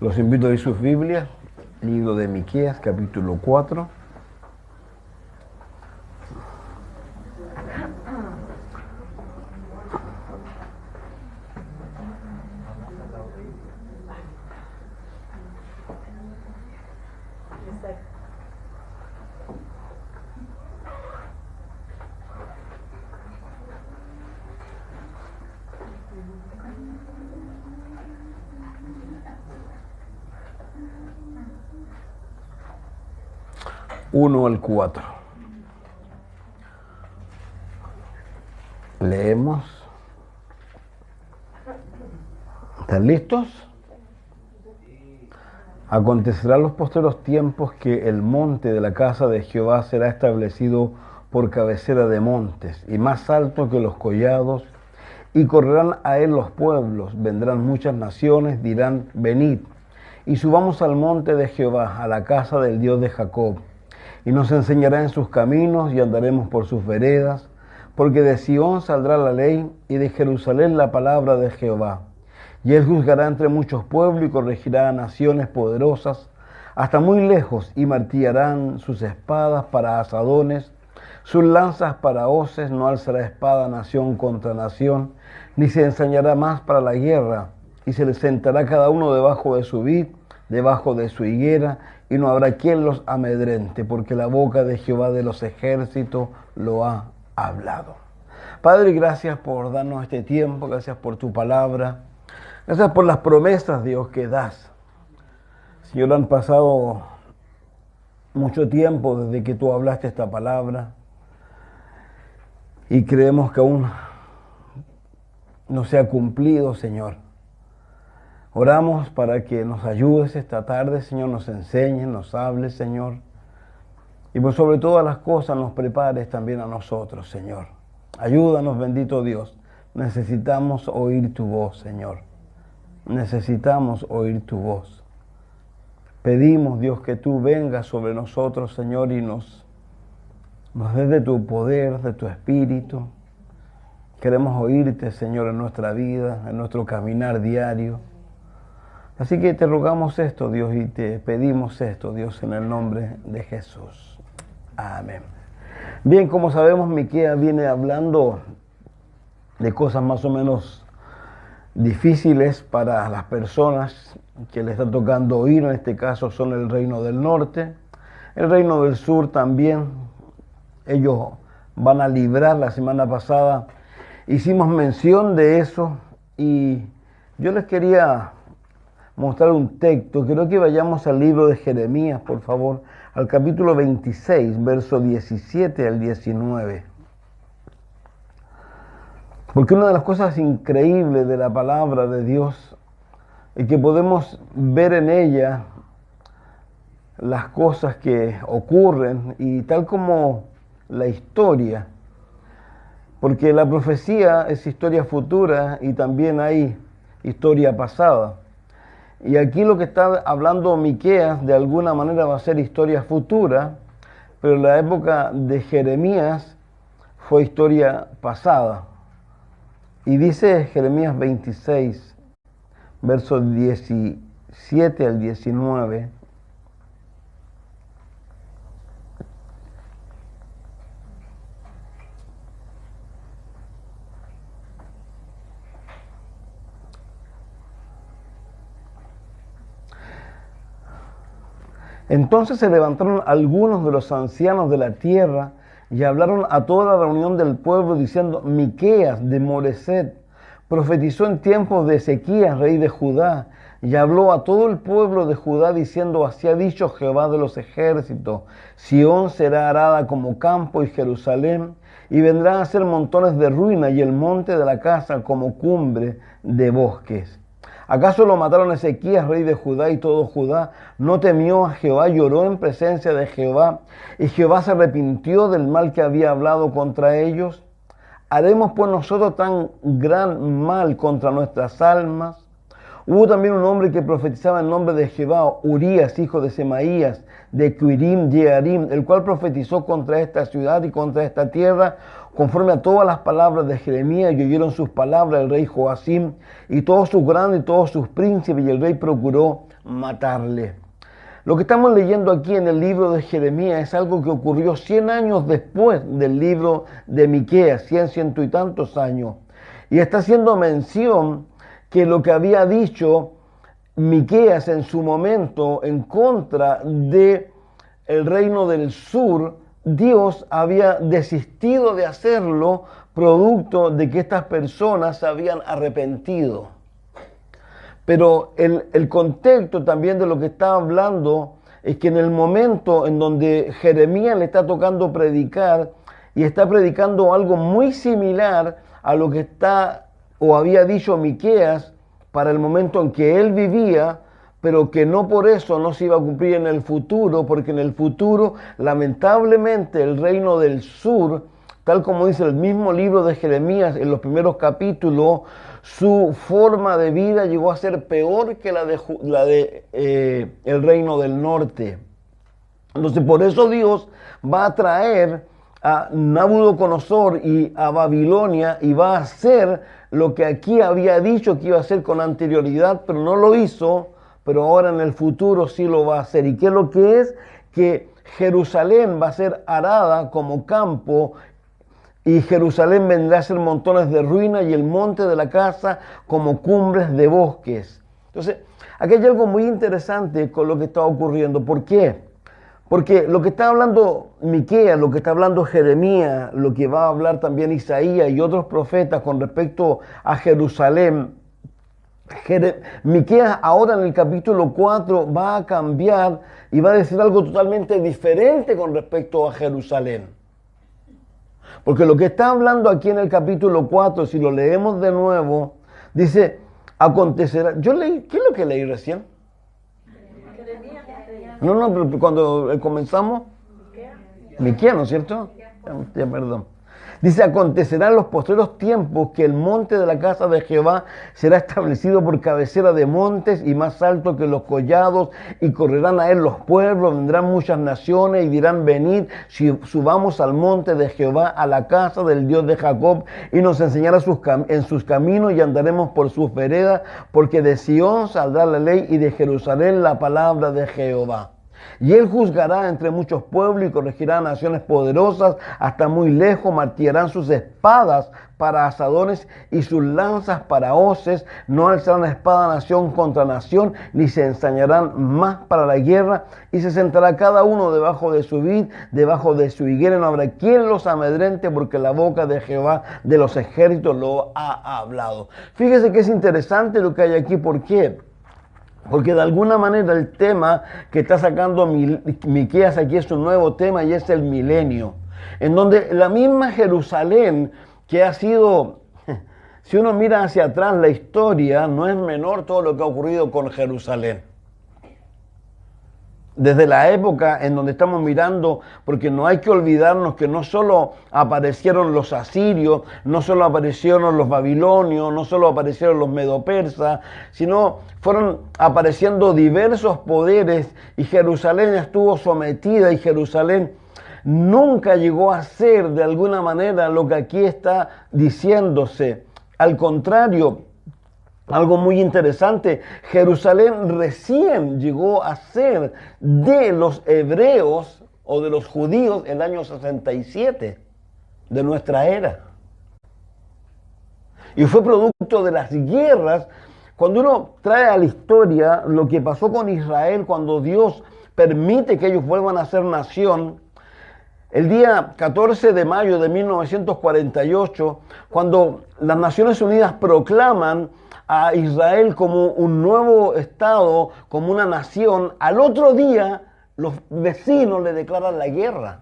Los invito a abrir sus Biblias, libro de Miqueas, capítulo 4. Uno al 4. Leemos. ¿Están listos? Acontecerá en los postreros tiempos que el monte de la casa de Jehová será establecido por cabecera de montes y más alto que los collados, y correrán a él los pueblos, vendrán muchas naciones, dirán: venid, y subamos al monte de Jehová, a la casa del Dios de Jacob, y nos enseñará en sus caminos y andaremos por sus veredas, porque de Sión saldrá la ley y de Jerusalén la palabra de Jehová. Y él juzgará entre muchos pueblos y corregirá a naciones poderosas hasta muy lejos, y martillarán sus espadas para asadones, sus lanzas para hoces. No alzará espada nación contra nación, ni se ensañará más para la guerra, y se les sentará cada uno debajo de su vid, debajo de su higuera, y no habrá quien los amedrente, porque la boca de Jehová de los ejércitos lo ha hablado. Padre, gracias por darnos este tiempo, gracias por tu palabra, gracias por las promesas, Dios, que das. Señor, han pasado mucho tiempo desde que tú hablaste esta palabra y creemos que aún no se ha cumplido, Señor. Oramos para que nos ayudes esta tarde, Señor, nos enseñes, nos hables, Señor. Y por sobre todas las cosas nos prepares también a nosotros, Señor. Ayúdanos, bendito Dios. Necesitamos oír tu voz, Señor. Necesitamos oír tu voz. Pedimos, Dios, que tú vengas sobre nosotros, Señor, y nos des de tu poder, de tu espíritu. Queremos oírte, Señor, en nuestra vida, en nuestro caminar diario. Así que te rogamos esto, Dios, y te pedimos esto, Dios, en el nombre de Jesús. Amén. Bien, como sabemos, Miqueas viene hablando de cosas más o menos difíciles para las personas que le está tocando oír. En este caso son el reino del norte, el reino del sur también. Ellos van a librar. La semana pasada hicimos mención de eso y yo les quería mostrar un texto. Quiero que vayamos al libro de Jeremías, por favor, al capítulo 26, verso 17 al 19. Porque una de las cosas increíbles de la palabra de Dios es que podemos ver en ella las cosas que ocurren y tal como la historia. Porque la profecía es historia futura y también hay historia pasada. Y aquí lo que está hablando Miqueas de alguna manera va a ser historia futura, pero la época de Jeremías fue historia pasada. Y dice Jeremías 26, versos 17 al 19. Entonces se levantaron algunos de los ancianos de la tierra y hablaron a toda la reunión del pueblo diciendo: Miqueas de Moreset profetizó en tiempos de Ezequías, rey de Judá, y habló a todo el pueblo de Judá diciendo: así ha dicho Jehová de los ejércitos: Sión será arada como campo y Jerusalén, y vendrán a ser montones de ruina, y el monte de la casa como cumbre de bosques. ¿Acaso lo mataron Ezequías, rey de Judá, y todo Judá no temió a Jehová, lloró en presencia de Jehová, y Jehová se arrepintió del mal que había hablado contra ellos? ¿Haremos pues nosotros tan gran mal contra nuestras almas? Hubo también un hombre que profetizaba en nombre de Jehová, Urías, hijo de Semaías, de Quirim, Jearim, el cual profetizó contra esta ciudad y contra esta tierra, conforme a todas las palabras de Jeremías, y oyeron sus palabras el rey Joacim, y todos sus grandes y todos sus príncipes, y el rey procuró matarle. Lo que estamos leyendo aquí en el libro de Jeremías es algo que ocurrió 100 años después del libro de Miqueas, 100 y tantos años. Y está haciendo mención que lo que había dicho Miqueas en su momento en contra de el reino del sur, Dios había desistido de hacerlo producto de que estas personas se habían arrepentido. Pero el contexto también de lo que está hablando es que en el momento en donde Jeremías le está tocando predicar y está predicando algo muy similar a lo que está o había dicho Miqueas para el momento en que él vivía, pero que no por eso no se iba a cumplir en el futuro, porque en el futuro, lamentablemente, el reino del sur, tal como dice el mismo libro de Jeremías en los primeros capítulos, su forma de vida llegó a ser peor que la de el reino del norte. Entonces, por eso Dios va a traer a Nabucodonosor y a Babilonia y va a hacer lo que aquí había dicho que iba a hacer con anterioridad, pero no lo hizo, pero ahora en el futuro sí lo va a hacer. ¿Y qué es lo que es? Que Jerusalén va a ser arada como campo y Jerusalén vendrá a ser montones de ruinas y el monte de la casa como cumbres de bosques. Entonces, aquí hay algo muy interesante con lo que está ocurriendo. ¿Por qué? Porque lo que está hablando Miqueas, lo que está hablando Jeremías, lo que va a hablar también Isaías y otros profetas con respecto a Jerusalén, Miqueas ahora en el capítulo 4 va a cambiar y va a decir algo totalmente diferente con respecto a Jerusalén. Porque lo que está hablando aquí en el capítulo 4, si lo leemos de nuevo, dice, acontecerá. Yo leí, ¿qué es lo que leí recién? No, pero cuando comenzamos, Miqueas, ¿no es cierto? Ya, perdón. Dice, acontecerá en los postreros tiempos que el monte de la casa de Jehová será establecido por cabecera de montes y más alto que los collados, y correrán a él los pueblos, vendrán muchas naciones y dirán, venid, subamos al monte de Jehová, a la casa del Dios de Jacob, y nos enseñará en sus caminos y andaremos por sus veredas, porque de Sión saldrá la ley y de Jerusalén la palabra de Jehová. Y él juzgará entre muchos pueblos y corregirá a naciones poderosas hasta muy lejos, martillarán sus espadas para asadones y sus lanzas para hoces, no alzarán espada nación contra nación, ni se ensañarán más para la guerra, y se sentará cada uno debajo de su vid, debajo de su higuera, no habrá quien los amedrente, porque la boca de Jehová de los ejércitos lo ha hablado. Fíjese que es interesante lo que hay aquí, ¿por qué? Porque de alguna manera el tema que está sacando Miqueas aquí es un nuevo tema y es el milenio. En donde la misma Jerusalén que ha sido, si uno mira hacia atrás la historia, no es menor todo lo que ha ocurrido con Jerusalén. Desde la época en donde estamos mirando, porque no hay que olvidarnos que no solo aparecieron los asirios, no solo aparecieron los babilonios, no solo aparecieron los medopersas, sino fueron apareciendo diversos poderes y Jerusalén estuvo sometida y Jerusalén nunca llegó a ser de alguna manera lo que aquí está diciéndose. Al contrario, algo muy interesante, Jerusalén recién llegó a ser de los hebreos o de los judíos el año 67 de nuestra era. Y fue producto de las guerras. Cuando uno trae a la historia lo que pasó con Israel cuando Dios permite que ellos vuelvan a ser nación, el día 14 de mayo de 1948, cuando las Naciones Unidas proclaman a Israel como un nuevo estado, como una nación, al otro día los vecinos le declaran la guerra.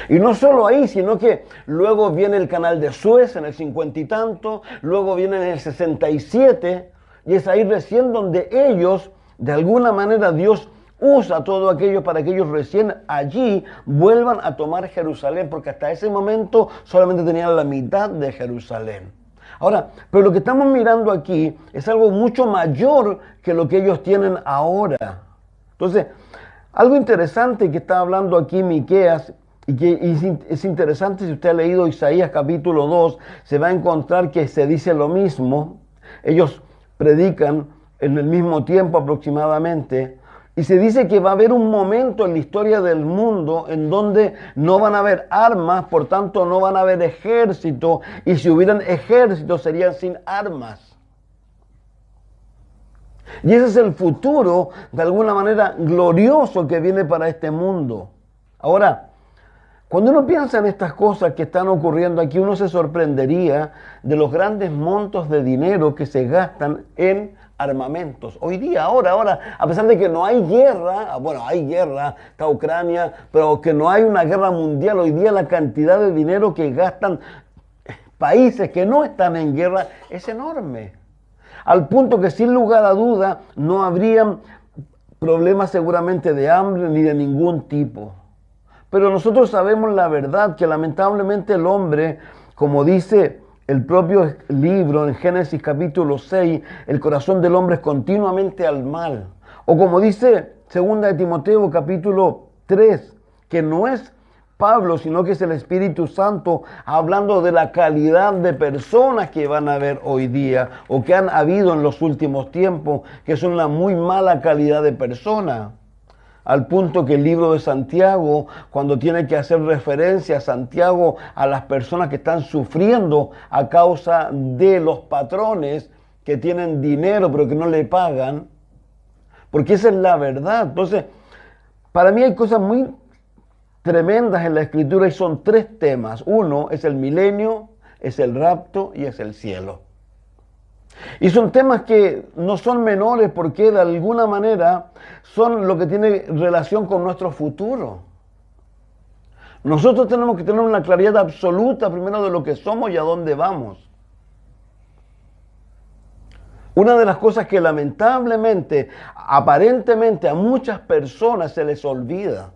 Y no solo ahí, sino que luego viene el canal de Suez en el 50 y tanto, luego viene en el 67, y es ahí recién donde ellos, de alguna manera Dios usa todo aquello para que ellos recién allí vuelvan a tomar Jerusalén, porque hasta ese momento solamente tenían la mitad de Jerusalén. Ahora, pero lo que estamos mirando aquí es algo mucho mayor que lo que ellos tienen ahora. Entonces, algo interesante que está hablando aquí Miqueas, y que es interesante si usted ha leído Isaías capítulo 2, se va a encontrar que se dice lo mismo. Ellos predican en el mismo tiempo aproximadamente, y se dice que va a haber un momento en la historia del mundo en donde no van a haber armas, por tanto no van a haber ejército, y si hubieran ejércitos serían sin armas. Y ese es el futuro, de alguna manera, glorioso que viene para este mundo. Ahora, cuando uno piensa en estas cosas que están ocurriendo aquí, uno se sorprendería de los grandes montos de dinero que se gastan en armamentos. Hoy día, ahora, a pesar de que no hay guerra, bueno, hay guerra, está Ucrania, pero que no hay una guerra mundial, hoy día la cantidad de dinero que gastan países que no están en guerra es enorme. Al punto que sin lugar a duda no habrían problemas seguramente de hambre ni de ningún tipo. Pero nosotros sabemos la verdad, que lamentablemente el hombre, como dice el propio libro en Génesis capítulo 6, el corazón del hombre es continuamente al mal. O como dice 2 de Timoteo capítulo 3, que no es Pablo, sino que es el Espíritu Santo hablando de la calidad de personas que van a haber hoy día o que han habido en los últimos tiempos, que son una muy mala calidad de personas. Al punto que el libro de Santiago, cuando tiene que hacer referencia a Santiago a las personas que están sufriendo a causa de los patrones que tienen dinero pero que no le pagan, porque esa es la verdad. Entonces, para mí hay cosas muy tremendas en la Escritura y son 3 temas. Uno es el milenio, es el rapto y es el cielo. Y son temas que no son menores porque de alguna manera son lo que tiene relación con nuestro futuro. Nosotros tenemos que tener una claridad absoluta primero de lo que somos y a dónde vamos. Una de las cosas que lamentablemente, aparentemente a muchas personas se les olvida.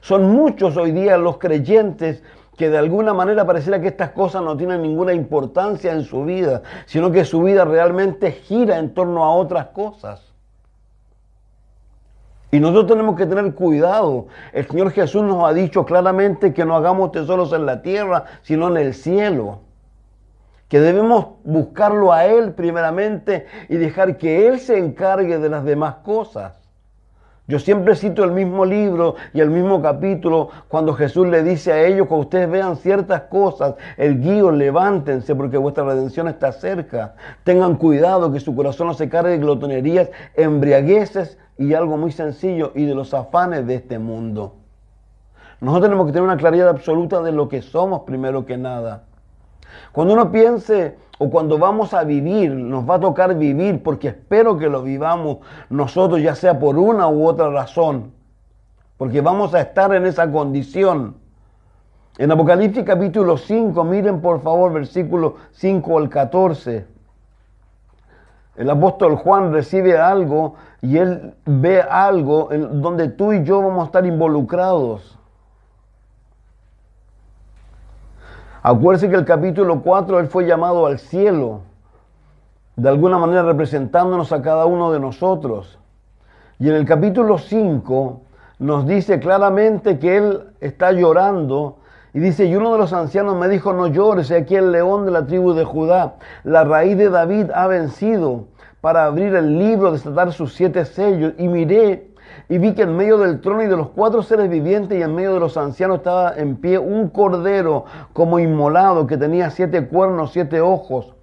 Son muchos hoy día los creyentes que de alguna manera pareciera que estas cosas no tienen ninguna importancia en su vida, sino que su vida realmente gira en torno a otras cosas. Y nosotros tenemos que tener cuidado. El Señor Jesús nos ha dicho claramente que no hagamos tesoros en la tierra, sino en el cielo. Que debemos buscarlo a Él primeramente y dejar que Él se encargue de las demás cosas. Yo siempre cito el mismo libro y el mismo capítulo cuando Jesús le dice a ellos: cuando ustedes vean ciertas cosas, erguíos, levántense porque vuestra redención está cerca. Tengan cuidado que su corazón no se cargue de glotonerías, embriagueces y algo muy sencillo, y de los afanes de este mundo. Nosotros tenemos que tener una claridad absoluta de lo que somos primero que nada. Cuando uno piense o cuando vamos a vivir, nos va a tocar vivir, porque espero que lo vivamos nosotros, ya sea por una u otra razón, porque vamos a estar en esa condición. En Apocalipsis capítulo 5, miren por favor versículo 5 al 14. El apóstol Juan recibe algo y él ve algo en donde tú y yo vamos a estar involucrados. Acuérdense que el capítulo 4 él fue llamado al cielo, de alguna manera representándonos a cada uno de nosotros. Y en el capítulo 5 nos dice claramente que él está llorando y dice: y uno de los ancianos me dijo: no llores, he aquí el león de la tribu de Judá, la raíz de David ha vencido para abrir el libro, desatar sus 7 sellos. Y miré y vi que en medio del trono y de los 4 seres vivientes y en medio de los ancianos estaba en pie un cordero como inmolado que tenía 7 cuernos, 7 ojos,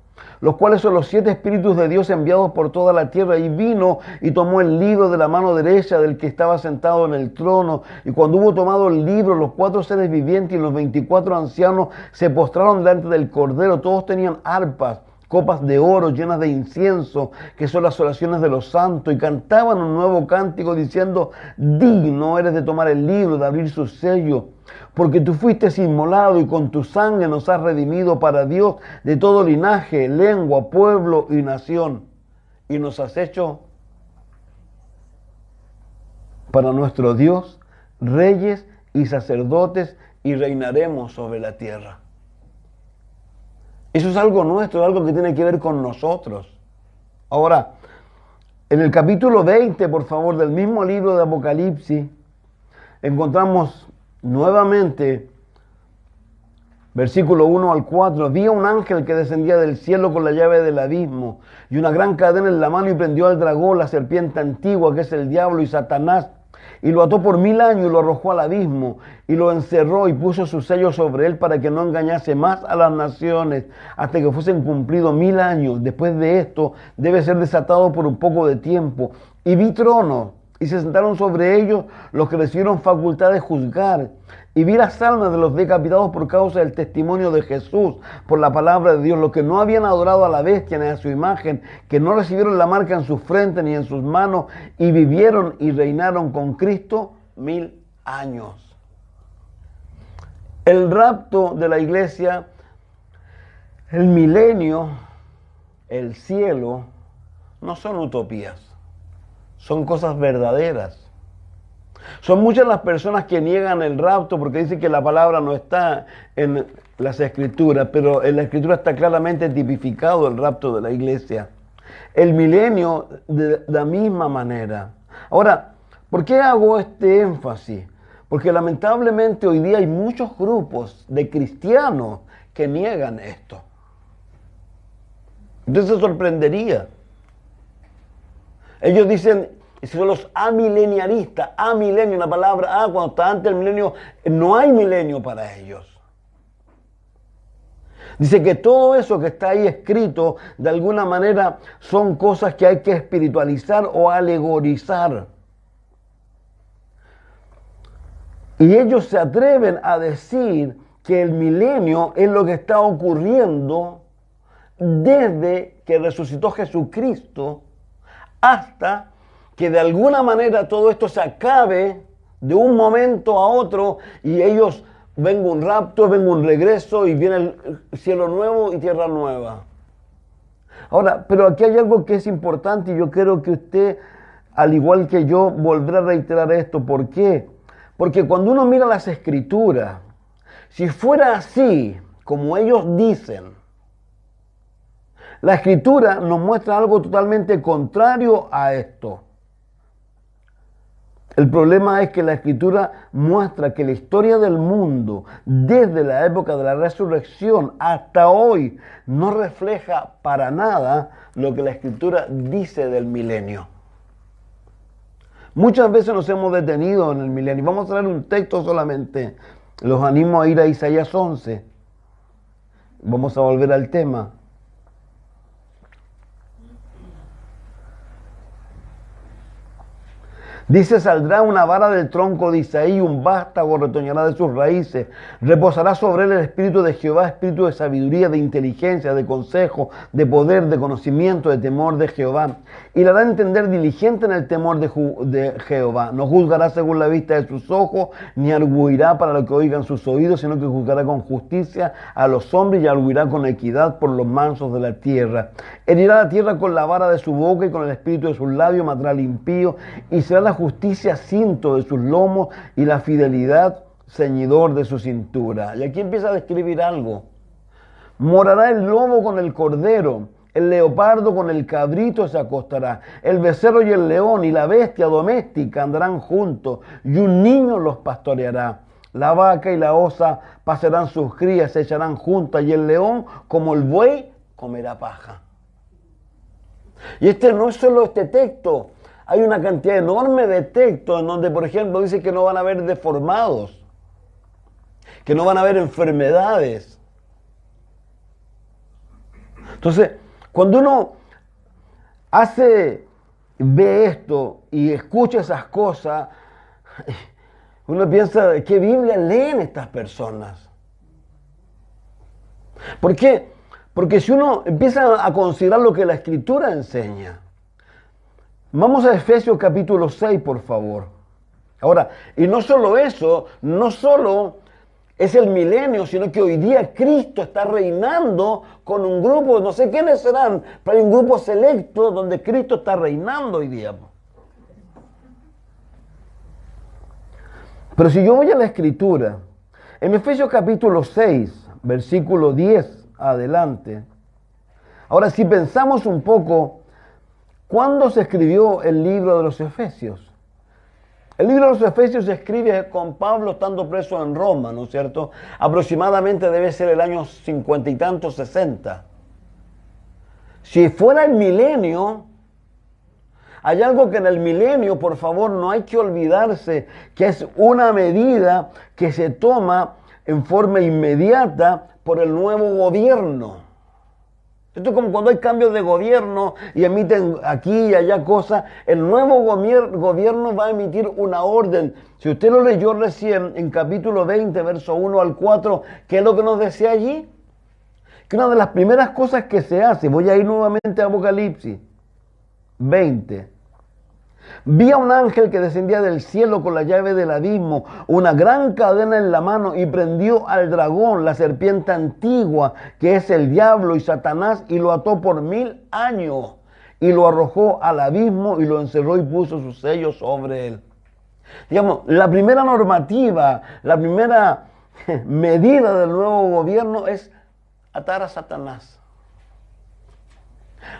los cuales son los 7 espíritus de Dios enviados por toda la tierra. Y vino y tomó el libro de la mano derecha del que estaba sentado en el trono. Y cuando hubo tomado el libro, los 4 seres vivientes y los 24 ancianos se postraron delante del cordero. Todos tenían arpas, copas de oro llenas de incienso, que son las oraciones de los santos, y cantaban un nuevo cántico diciendo: digno eres de tomar el libro, de abrir su sello, porque tú fuiste inmolado y con tu sangre nos has redimido para Dios de todo linaje, lengua, pueblo y nación, y nos has hecho para nuestro Dios reyes y sacerdotes, y reinaremos sobre la tierra. Eso es algo nuestro, es algo que tiene que ver con nosotros. Ahora, en el capítulo 20, por favor, del mismo libro de Apocalipsis, encontramos nuevamente, versículo 1 al 4, vi a un ángel que descendía del cielo con la llave del abismo y una gran cadena en la mano y prendió al dragón, la serpiente antigua, que es el diablo y Satanás, y lo ató por 1000 años y lo arrojó al abismo y lo encerró y puso su sello sobre él para que no engañase más a las naciones hasta que fuesen cumplidos 1000 años. Después de esto debe ser desatado por un poco de tiempo. Y vi tronos y se sentaron sobre ellos los que recibieron facultad de juzgar. Y vi las almas de los decapitados por causa del testimonio de Jesús, por la palabra de Dios, los que no habían adorado a la bestia ni a su imagen, que no recibieron la marca en su frente ni en sus manos, y vivieron y reinaron con Cristo 1000 años. El rapto de la iglesia, el milenio, el cielo, no son utopías, son cosas verdaderas. Son muchas las personas que niegan el rapto porque dicen que la palabra no está en las escrituras, pero en la escritura está claramente tipificado el rapto de la iglesia. El milenio de la misma manera. Ahora, ¿por qué hago este énfasis? Porque lamentablemente hoy día hay muchos grupos de cristianos que niegan esto. Entonces se sorprendería. Ellos dicen, son los amileniaristas, amilenio, una palabra, cuando está antes del milenio, no hay milenio para ellos. Dice que todo eso que está ahí escrito, de alguna manera, son cosas que hay que espiritualizar o alegorizar. Y ellos se atreven a decir que el milenio es lo que está ocurriendo desde que resucitó Jesucristo hasta que de alguna manera todo esto se acabe de un momento a otro y ellos venga un rapto, venga un regreso y viene el cielo nuevo y tierra nueva. Ahora, pero aquí hay algo que es importante y yo quiero que usted, al igual que yo, volverá a reiterar esto. ¿Por qué? Porque cuando uno mira las escrituras, si fuera así, como ellos dicen, la escritura nos muestra algo totalmente contrario a esto. El problema es que la escritura muestra que la historia del mundo, desde la época de la resurrección hasta hoy, no refleja para nada lo que la escritura dice del milenio. Muchas veces nos hemos detenido en el milenio. Vamos a leer un texto solamente. Los animo a ir a Isaías 11. Vamos a volver al tema. Dice, saldrá una vara del tronco de Isaí, un vástago retoñará de sus raíces, reposará sobre él el espíritu de Jehová, espíritu de sabiduría, de inteligencia, de consejo, de poder, de conocimiento, de temor de Jehová. Y le hará entender diligente en el temor de Jehová. No juzgará según la vista de sus ojos, ni arguirá para lo que oigan sus oídos, sino que juzgará con justicia a los hombres y arguirá con equidad por los mansos de la tierra. Herirá la tierra con la vara de su boca y con el espíritu de sus labios matará al impío, y será la justicia cinto de sus lomos y la fidelidad ceñidor de su cintura. Y aquí empieza a describir algo. Morará el lobo con el cordero, el leopardo con el cabrito se acostará, el becerro y el león y la bestia doméstica andarán juntos, y un niño los pastoreará. La vaca y la osa pasarán sus crías, se echarán juntas, y el león, como el buey, comerá paja. Y este no es solo este texto. Hay una cantidad enorme de textos en donde, por ejemplo, dice que no van a haber deformados, que no van a haber enfermedades. Entonces, cuando uno ve esto y escucha esas cosas, uno piensa, ¿qué Biblia leen estas personas? ¿Por qué? Porque si uno empieza a considerar lo que la Escritura enseña, vamos a Efesios capítulo 6, por favor. Ahora, y no solo eso, no solo es el milenio, sino que hoy día Cristo está reinando con un grupo, no sé quiénes serán, pero hay un grupo selecto donde Cristo está reinando hoy día. Pero si yo voy a la Escritura, en Efesios capítulo 6, versículo 10, adelante. Ahora, si pensamos un poco, ¿cuándo se escribió el libro de los Efesios? El libro de los Efesios se escribe con Pablo estando preso en Roma, ¿no es cierto? Aproximadamente debe ser el año 50 y tantos, 60. Si fuera el milenio, hay algo que en el milenio, por favor, no hay que olvidarse, que es una medida que se toma en forma inmediata por el nuevo gobierno. Esto es como cuando hay cambios de gobierno y emiten aquí y allá cosas. El nuevo gobierno va a emitir una orden. Si usted lo leyó recién en capítulo 20, verso 1 al 4, ¿qué es lo que nos decía allí? Que una de las primeras cosas que se hace, voy a ir nuevamente a Apocalipsis 20. Vi a un ángel que descendía del cielo con la llave del abismo, una gran cadena en la mano, y prendió al dragón, la serpiente antigua, que es el diablo y Satanás, y lo ató por 1000 años, y lo arrojó al abismo y lo encerró y puso sus sellos sobre él. Digamos, la primera normativa, la primera medida del nuevo gobierno es atar a Satanás.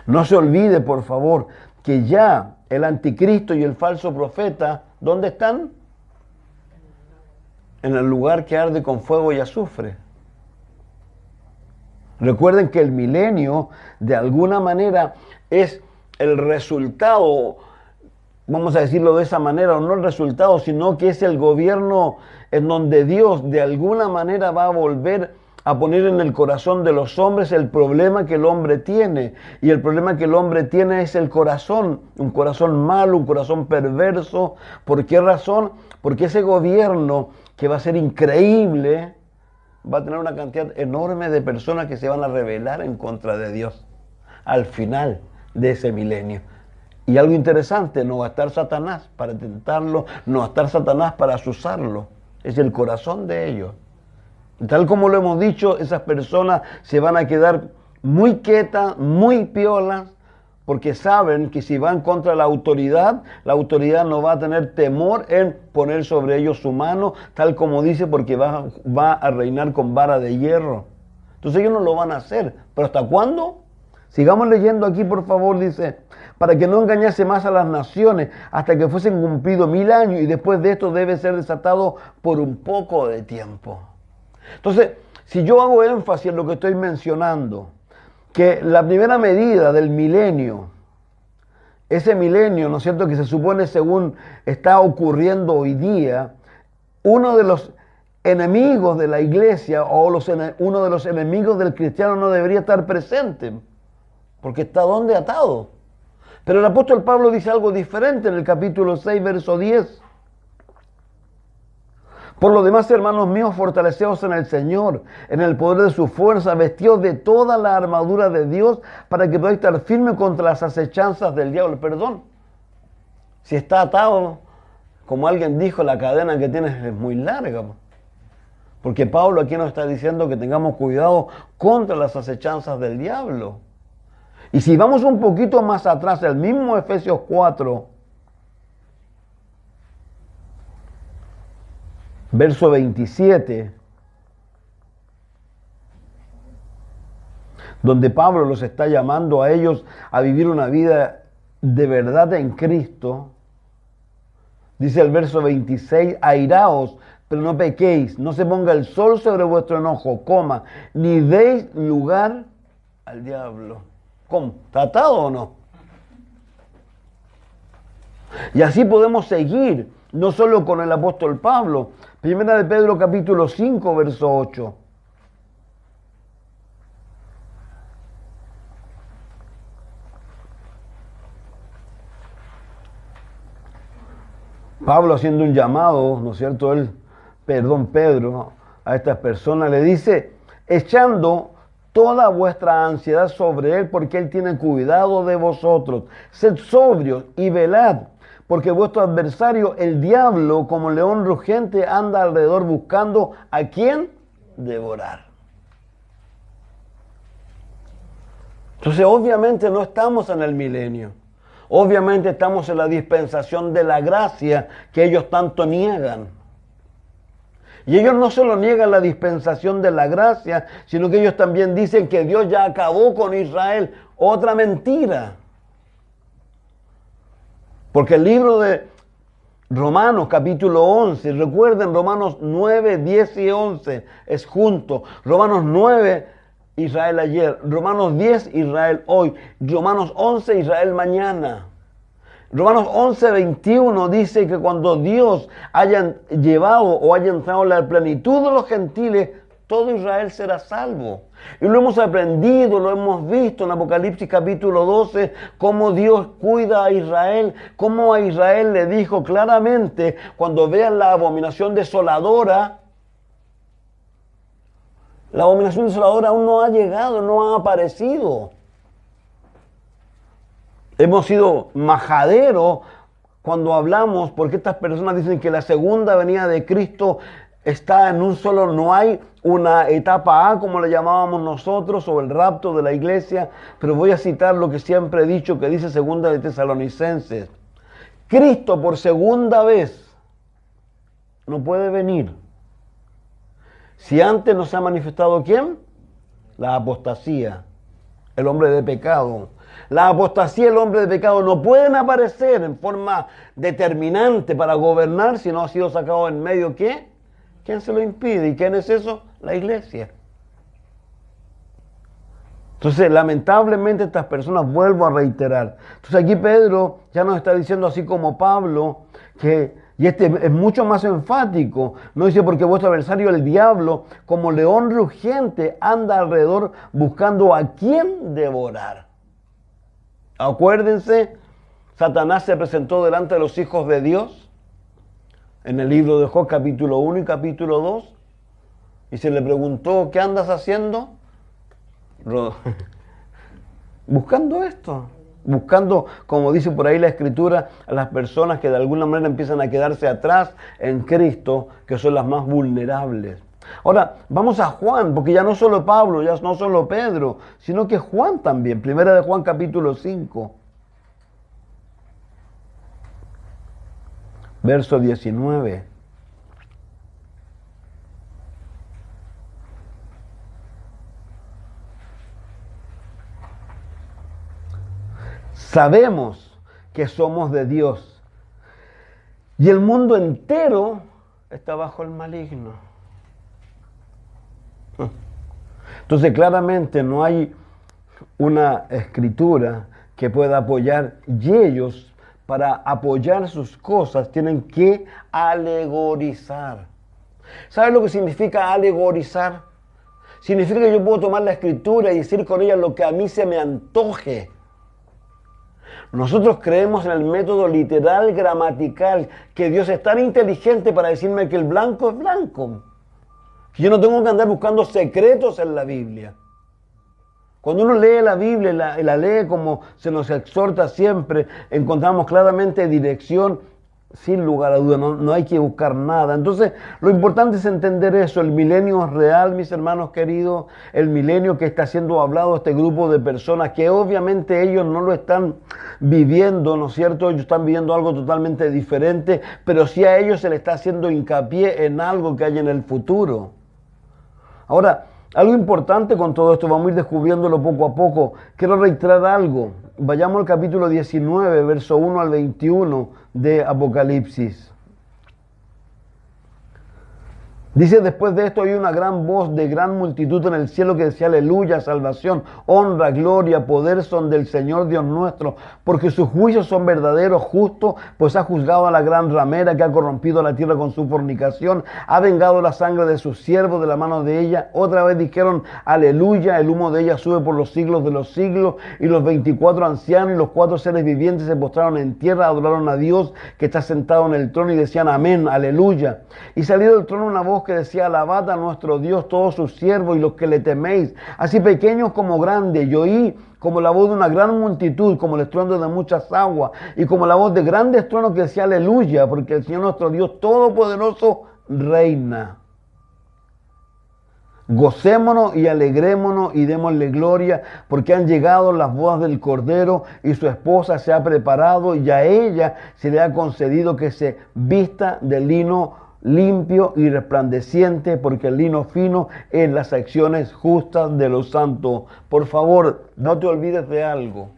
No se olvide, por favor, que ya el anticristo y el falso profeta, ¿dónde están? En el lugar que arde con fuego y azufre. Recuerden que el milenio, de alguna manera, es el resultado, vamos a decirlo de esa manera, o no el resultado, sino que es el gobierno en donde Dios de alguna manera va a volver a poner en el corazón de los hombres el problema que el hombre tiene. Y el problema que el hombre tiene es el corazón, un corazón malo, un corazón perverso. ¿Por qué razón? Porque ese gobierno, que va a ser increíble, va a tener una cantidad enorme de personas que se van a rebelar en contra de Dios al final de ese milenio. Y algo interesante, no va a estar Satanás para tentarlo, no va a estar Satanás para asusarlo. Es el corazón de ellos. Tal como lo hemos dicho, esas personas se van a quedar muy quietas, muy piolas, porque saben que si van contra la autoridad no va a tener temor en poner sobre ellos su mano, tal como dice, porque va a reinar con vara de hierro. Entonces ellos no lo van a hacer. ¿Pero hasta cuándo? Sigamos leyendo aquí, por favor, dice, para que no engañase más a las naciones hasta que fuesen cumplidos 1000 años, y después de esto debe ser desatado por un poco de tiempo. Entonces, si yo hago énfasis en lo que estoy mencionando, que la primera medida del milenio, ese milenio, ¿no es cierto?, que se supone según está ocurriendo hoy día, uno de los enemigos de la iglesia o uno de los enemigos del cristiano no debería estar presente, porque está ¿dónde? Atado. Pero el apóstol Pablo dice algo diferente en el capítulo 6, verso 10. Por lo demás, hermanos míos, fortaleceos en el Señor, en el poder de su fuerza, vestidos de toda la armadura de Dios, para que podáis estar firmes contra las acechanzas del diablo. Perdón, si está atado, como alguien dijo, la cadena que tienes es muy larga. Porque Pablo aquí nos está diciendo que tengamos cuidado contra las acechanzas del diablo. Y si vamos un poquito más atrás, el mismo Efesios 4, verso 27, donde Pablo los está llamando a ellos a vivir una vida de verdad en Cristo, dice el verso 26, airaos, pero no pequéis, no se ponga el sol sobre vuestro enojo, ni deis lugar al diablo. ¿Cómo? ¿Está atado o no? Y así podemos seguir, no solo con el apóstol Pablo. Primera de Pedro capítulo 5, verso 8. Pablo haciendo un llamado, ¿no es cierto? Pedro, a estas personas le dice, echando toda vuestra ansiedad sobre él, porque él tiene cuidado de vosotros. Sed sobrios y velad, porque vuestro adversario, el diablo, como león rugiente, anda alrededor buscando a quién devorar. Entonces, obviamente no estamos en el milenio. Obviamente estamos en la dispensación de la gracia que ellos tanto niegan. Y ellos no solo niegan la dispensación de la gracia, sino que ellos también dicen que Dios ya acabó con Israel. Otra mentira. Porque el libro de Romanos capítulo 11, recuerden Romanos 9, 10 y 11, es junto. Romanos 9, Israel ayer. Romanos 10, Israel hoy. Romanos 11, Israel mañana. Romanos 11, 21 dice que cuando Dios haya llevado o haya entrado en la plenitud de los gentiles, todo Israel será salvo. Y lo hemos aprendido, lo hemos visto en Apocalipsis capítulo 12, cómo Dios cuida a Israel, cómo a Israel le dijo claramente, cuando vean la abominación desoladora aún no ha llegado, no ha aparecido. Hemos sido majaderos cuando hablamos, porque estas personas dicen que la segunda venida de Cristo está en un solo, no hay una etapa A como le llamábamos nosotros, o el rapto de la iglesia, pero voy a citar lo que siempre he dicho, que dice segunda de Tesalonicenses. Cristo por segunda vez no puede venir si antes no se ha manifestado ¿quién? La apostasía, el hombre de pecado. La apostasía y el hombre de pecado no pueden aparecer en forma determinante para gobernar si no ha sido sacado en medio ¿qué? ¿Quién se lo impide? ¿Y quién es eso? La iglesia. Entonces, lamentablemente estas personas, vuelvo a reiterar. Entonces aquí Pedro ya nos está diciendo, así como Pablo, que, y este es mucho más enfático, no dice porque vuestro adversario el diablo, como león rugiente, anda alrededor buscando a quién devorar. Acuérdense, Satanás se presentó delante de los hijos de Dios en el libro de Job capítulo 1 y capítulo 2 y se le preguntó, ¿qué andas haciendo? Buscando esto, buscando, como dice por ahí la escritura, a las personas que de alguna manera empiezan a quedarse atrás en Cristo, que son las más vulnerables. Ahora, vamos a Juan, porque ya no solo Pablo, ya no solo Pedro, sino que Juan también. Primera de Juan capítulo 5, verso 19. Sabemos que somos de Dios y el mundo entero está bajo el maligno. Entonces claramente no hay una escritura que pueda apoyar, y ellos para apoyar sus cosas tienen que alegorizar. ¿Sabes lo que significa alegorizar? Significa que yo puedo tomar la escritura y decir con ella lo que a mí se me antoje. Nosotros creemos en el método literal gramatical, que Dios es tan inteligente para decirme que el blanco es blanco. Que yo no tengo que andar buscando secretos en la Biblia. Cuando uno lee la Biblia y la lee como se nos exhorta siempre, encontramos claramente dirección sin lugar a duda, no hay que buscar nada. Entonces, lo importante es entender eso. El milenio es real, mis hermanos queridos. El milenio que está siendo hablado este grupo de personas que obviamente ellos no lo están viviendo, ¿no es cierto? Ellos están viviendo algo totalmente diferente, pero sí a ellos se les está haciendo hincapié en algo que hay en el futuro. Ahora, algo importante con todo esto, vamos a ir descubriéndolo poco a poco. Quiero reiterar algo. Vayamos al capítulo 19, verso 1 al 21 de Apocalipsis. Dice, después de esto oí una gran voz de gran multitud en el cielo que decía, aleluya, salvación, honra, gloria, poder son del Señor Dios nuestro, porque sus juicios son verdaderos, justos, pues ha juzgado a la gran ramera que ha corrompido la tierra con su fornicación, ha vengado la sangre de sus siervos de la mano de ella. Otra vez dijeron, aleluya, el humo de ella sube por los siglos de los siglos, y los 24 ancianos y los 4 seres vivientes se postraron en tierra, adoraron a Dios que está sentado en el trono y decían, amén, aleluya. Y salió del trono una voz que decía, alabad a nuestro Dios todos sus siervos y los que le teméis, así pequeños como grandes. Y oí como la voz de una gran multitud, como el estruendo de muchas aguas, y como la voz de grandes truenos que decía, aleluya, porque el Señor nuestro Dios todopoderoso reina. Gocémonos y alegrémonos y démosle gloria, porque han llegado las bodas del Cordero y su esposa se ha preparado y a ella se le ha concedido que se vista de lino limpio y resplandeciente, porque el lino fino es las acciones justas de los santos. Por favor, no te olvides de algo.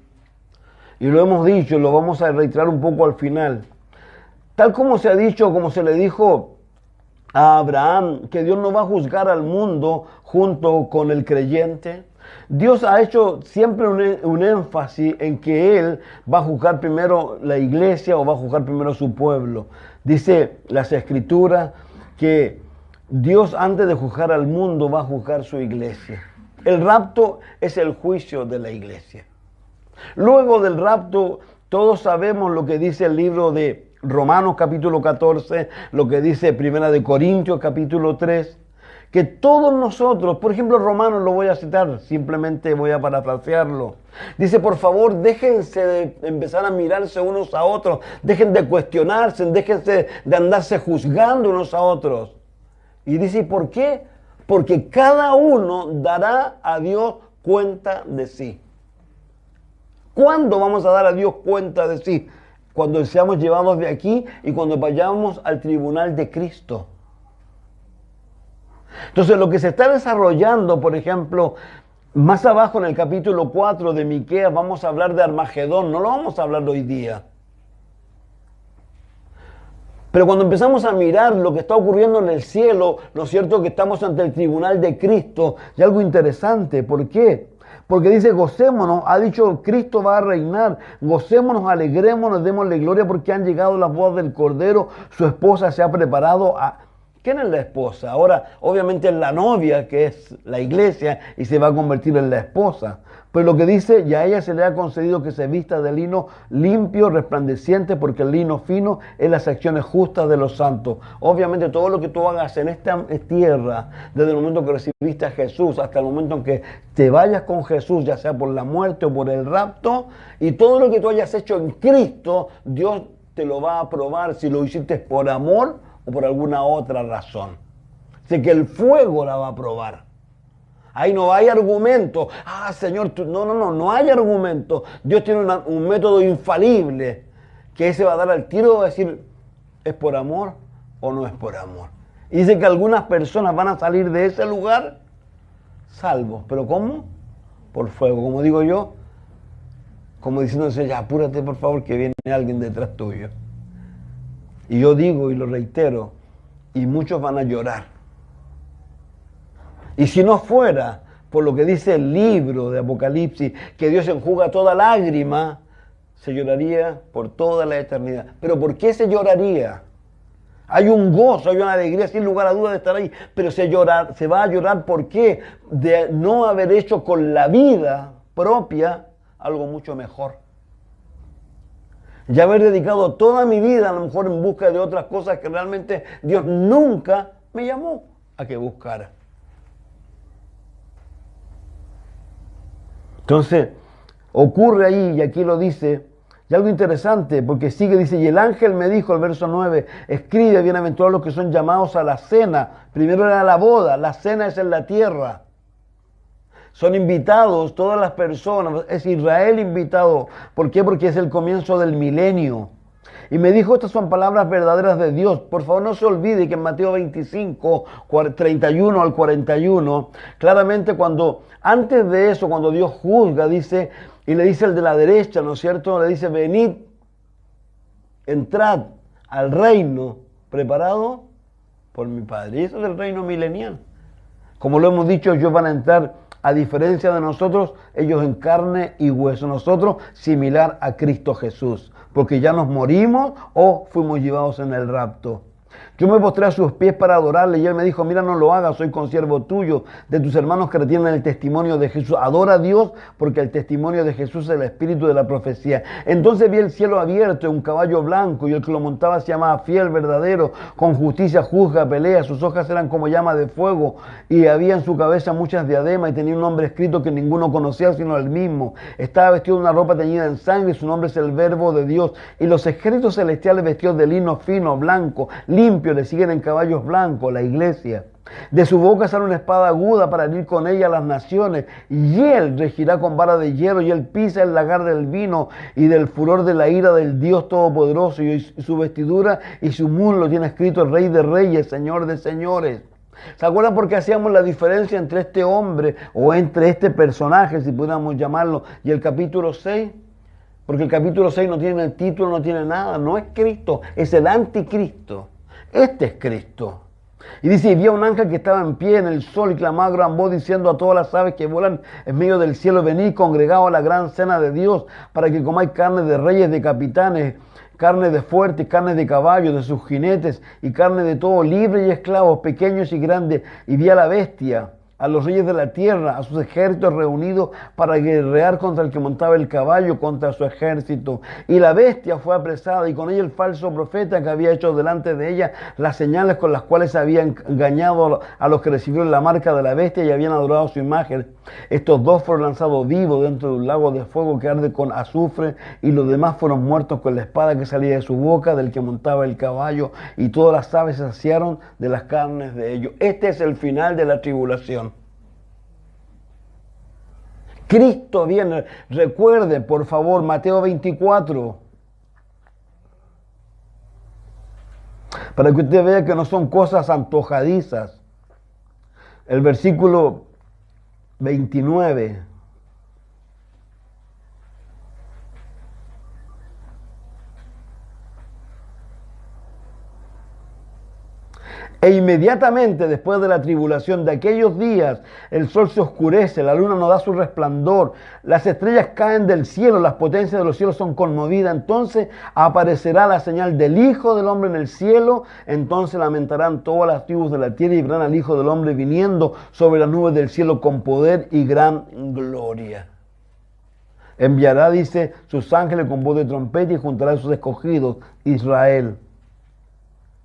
Y lo hemos dicho, lo vamos a reiterar un poco al final. Tal como se ha dicho, como se le dijo a Abraham, que Dios no va a juzgar al mundo junto con el creyente. Dios ha hecho siempre un énfasis en que Él va a juzgar primero la iglesia o va a juzgar primero su pueblo. Dice las Escrituras que Dios, antes de juzgar al mundo, va a juzgar su iglesia. El rapto es el juicio de la iglesia. Luego del rapto, todos sabemos lo que dice el libro de Romanos capítulo 14, lo que dice Primera de Corintios capítulo 3, que todos nosotros, por ejemplo Romanos lo voy a citar, simplemente voy a parafrasearlo. Dice, por favor, déjense de empezar a mirarse unos a otros, dejen de cuestionarse, déjense de andarse juzgando unos a otros. Y dice, ¿por qué? Porque cada uno dará a Dios cuenta de sí. ¿Cuándo vamos a dar a Dios cuenta de sí? Cuando seamos llevados de aquí y cuando vayamos al tribunal de Cristo. Entonces, lo que se está desarrollando, por ejemplo, más abajo en el capítulo 4 de Miqueas, vamos a hablar de Armagedón, no lo vamos a hablar hoy día. Pero cuando empezamos a mirar lo que está ocurriendo en el cielo, ¿no es cierto? Que estamos ante el tribunal de Cristo, y algo interesante, ¿por qué? Porque dice, gocémonos, ha dicho Cristo va a reinar, gocémonos, alegrémonos, démosle gloria porque han llegado las bodas del Cordero, su esposa se ha preparado a... ¿Quién es la esposa? Ahora, obviamente es la novia, que es la iglesia, y se va a convertir en la esposa. Pero lo que dice, y a ella se le ha concedido que se vista de lino limpio, resplandeciente, porque el lino fino es las acciones justas de los santos. Obviamente todo lo que tú hagas en esta tierra, desde el momento que recibiste a Jesús hasta el momento en que te vayas con Jesús, ya sea por la muerte o por el rapto, y todo lo que tú hayas hecho en Cristo, Dios te lo va a aprobar si lo hiciste por amor o por alguna otra razón. Así que el fuego la va a probar. Ahí no hay argumento. Ah, Señor, no hay argumento. Dios tiene un método infalible que ese va a dar al tiro de decir, ¿es por amor o no es por amor? Y dice que algunas personas van a salir de ese lugar salvos. ¿Pero cómo? Por fuego. Como digo yo, como diciéndose, ya apúrate por favor que viene alguien detrás tuyo. Y yo digo y lo reitero, y muchos van a llorar. Y si no fuera por lo que dice el libro de Apocalipsis, que Dios enjuga toda lágrima, se lloraría por toda la eternidad. ¿Pero por qué se lloraría? Hay un gozo, hay una alegría, sin lugar a dudas de estar ahí, pero se va a llorar ¿por qué? De no haber hecho con la vida propia algo mucho mejor. Ya haber dedicado toda mi vida a lo mejor en busca de otras cosas que realmente Dios nunca me llamó a que buscara. Entonces, ocurre ahí, y aquí lo dice, y algo interesante, porque sigue, dice, y el ángel me dijo, el verso 9, escribe, bienaventurados los que son llamados a la cena. Primero era la boda, la cena es en la tierra. Son invitados todas las personas, es Israel invitado. ¿Por qué? Porque es el comienzo del milenio. Y me dijo, estas son palabras verdaderas de Dios. Por favor, no se olvide que en Mateo 25, 31 al 41, claramente antes de eso, cuando Dios juzga, dice, y le dice el de la derecha, ¿no es cierto? Le dice, venid, entrad al reino preparado por mi Padre. Y eso es el reino milenial. Como lo hemos dicho, ellos van a entrar, a diferencia de nosotros, ellos en carne y hueso. Nosotros similar a Cristo Jesús, porque ya nos morimos o fuimos llevados en el rapto. Yo me postré a sus pies para adorarle y él me dijo, mira, no lo hagas, soy consiervo tuyo, de tus hermanos que retienen el testimonio de Jesús. Adora a Dios porque el testimonio de Jesús es el espíritu de la profecía. Entonces vi el cielo abierto y un caballo blanco y el que lo montaba se llamaba Fiel, verdadero, con justicia juzga, pelea, sus hojas eran como llama de fuego y había en su cabeza muchas diademas y tenía un nombre escrito que ninguno conocía sino él mismo. Estaba vestido de una ropa teñida en sangre y su nombre es el Verbo de Dios. Y los ejércitos celestiales vestidos de lino fino, blanco, limpio, le siguen en caballos blancos, la iglesia. De su boca sale una espada aguda para herir con ella a las naciones, y él regirá con vara de hierro, y él pisa el lagar del vino y del furor de la ira del Dios Todopoderoso, y su vestidura y su muslo tiene escrito el Rey de Reyes, Señor de Señores. ¿Se acuerdan por qué hacíamos la diferencia entre este hombre o entre este personaje, si pudiéramos llamarlo, y el capítulo 6? Porque el capítulo 6 no tiene el título, no tiene nada, no es Cristo, es el anticristo. Este es Cristo. Y dice, y vi a un ángel que estaba en pie en el sol y clamaba a gran voz diciendo a todas las aves que vuelan en medio del cielo, venid congregados a la gran cena de Dios, para que comáis carne de reyes, de capitanes, carne de fuertes, carne de caballos, de sus jinetes, y carne de todo, libres y esclavos, pequeños y grandes. Y vi a la bestia, a los reyes de la tierra, a sus ejércitos reunidos para guerrear contra el que montaba el caballo, contra su ejército. Y la bestia fue apresada, y con ella el falso profeta que había hecho delante de ella las señales con las cuales había engañado a los que recibieron la marca de la bestia y habían adorado su imagen. Estos dos fueron lanzados vivos dentro de un lago de fuego que arde con azufre, y los demás fueron muertos con la espada que salía de su boca, del que montaba el caballo, y todas las aves se saciaron de las carnes de ellos. Este es el final de la tribulación. Cristo viene. Recuerde, por favor, Mateo 24. Para que usted vea que no son cosas antojadizas. El versículo 29. E inmediatamente después de la tribulación de aquellos días, el sol se oscurece, la luna no da su resplandor, las estrellas caen del cielo, las potencias de los cielos son conmovidas. Entonces aparecerá la señal del Hijo del Hombre en el cielo. Entonces lamentarán todas las tribus de la tierra y verán al Hijo del Hombre viniendo sobre las nubes del cielo con poder y gran gloria. Enviará, dice, sus ángeles con voz de trompeta y juntará a sus escogidos, Israel.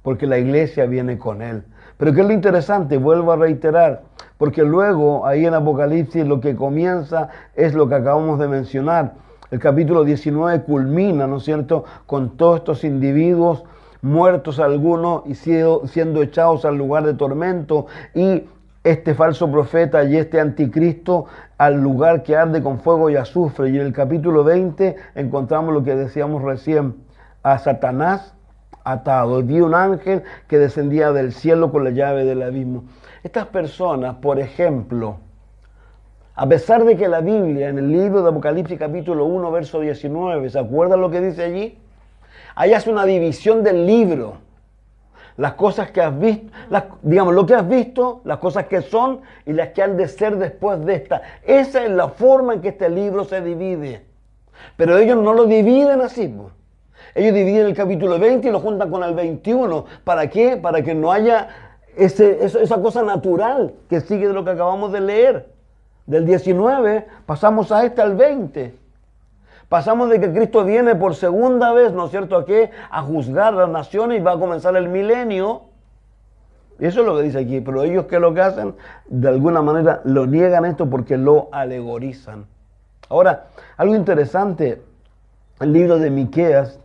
Porque la iglesia viene con él. Pero ¿qué es lo interesante? Vuelvo a reiterar, porque luego ahí en Apocalipsis lo que comienza es lo que acabamos de mencionar. El capítulo 19 culmina, ¿no es cierto?, con todos estos individuos muertos algunos y siendo echados al lugar de tormento, y este falso profeta y este anticristo al lugar que arde con fuego y azufre. Y en el capítulo 20 encontramos lo que decíamos recién, a Satanás atado. Vi un ángel que descendía del cielo con la llave del abismo. Estas personas, por ejemplo, a pesar de que la Biblia, en el libro de Apocalipsis capítulo 1, verso 19, ¿se acuerdan lo que dice allí? Ahí hace una división del libro. Las cosas que has visto, digamos, lo que has visto, las cosas que son y las que han de ser después de esta. Esa es la forma en que este libro se divide. Pero ellos no lo dividen así, pues. Ellos dividen el capítulo 20 y lo juntan con el 21. ¿Para qué? Para que no haya esa cosa natural que sigue de lo que acabamos de leer. Del 19 pasamos a al 20. Pasamos de que Cristo viene por segunda vez, ¿no es cierto?, ¿a qué? A juzgar a las naciones y va a comenzar el milenio. Eso es lo que dice aquí. Pero ellos, ¿qué es lo que hacen? De alguna manera lo niegan esto porque lo alegorizan. Ahora, algo interesante, el libro de Miqueas.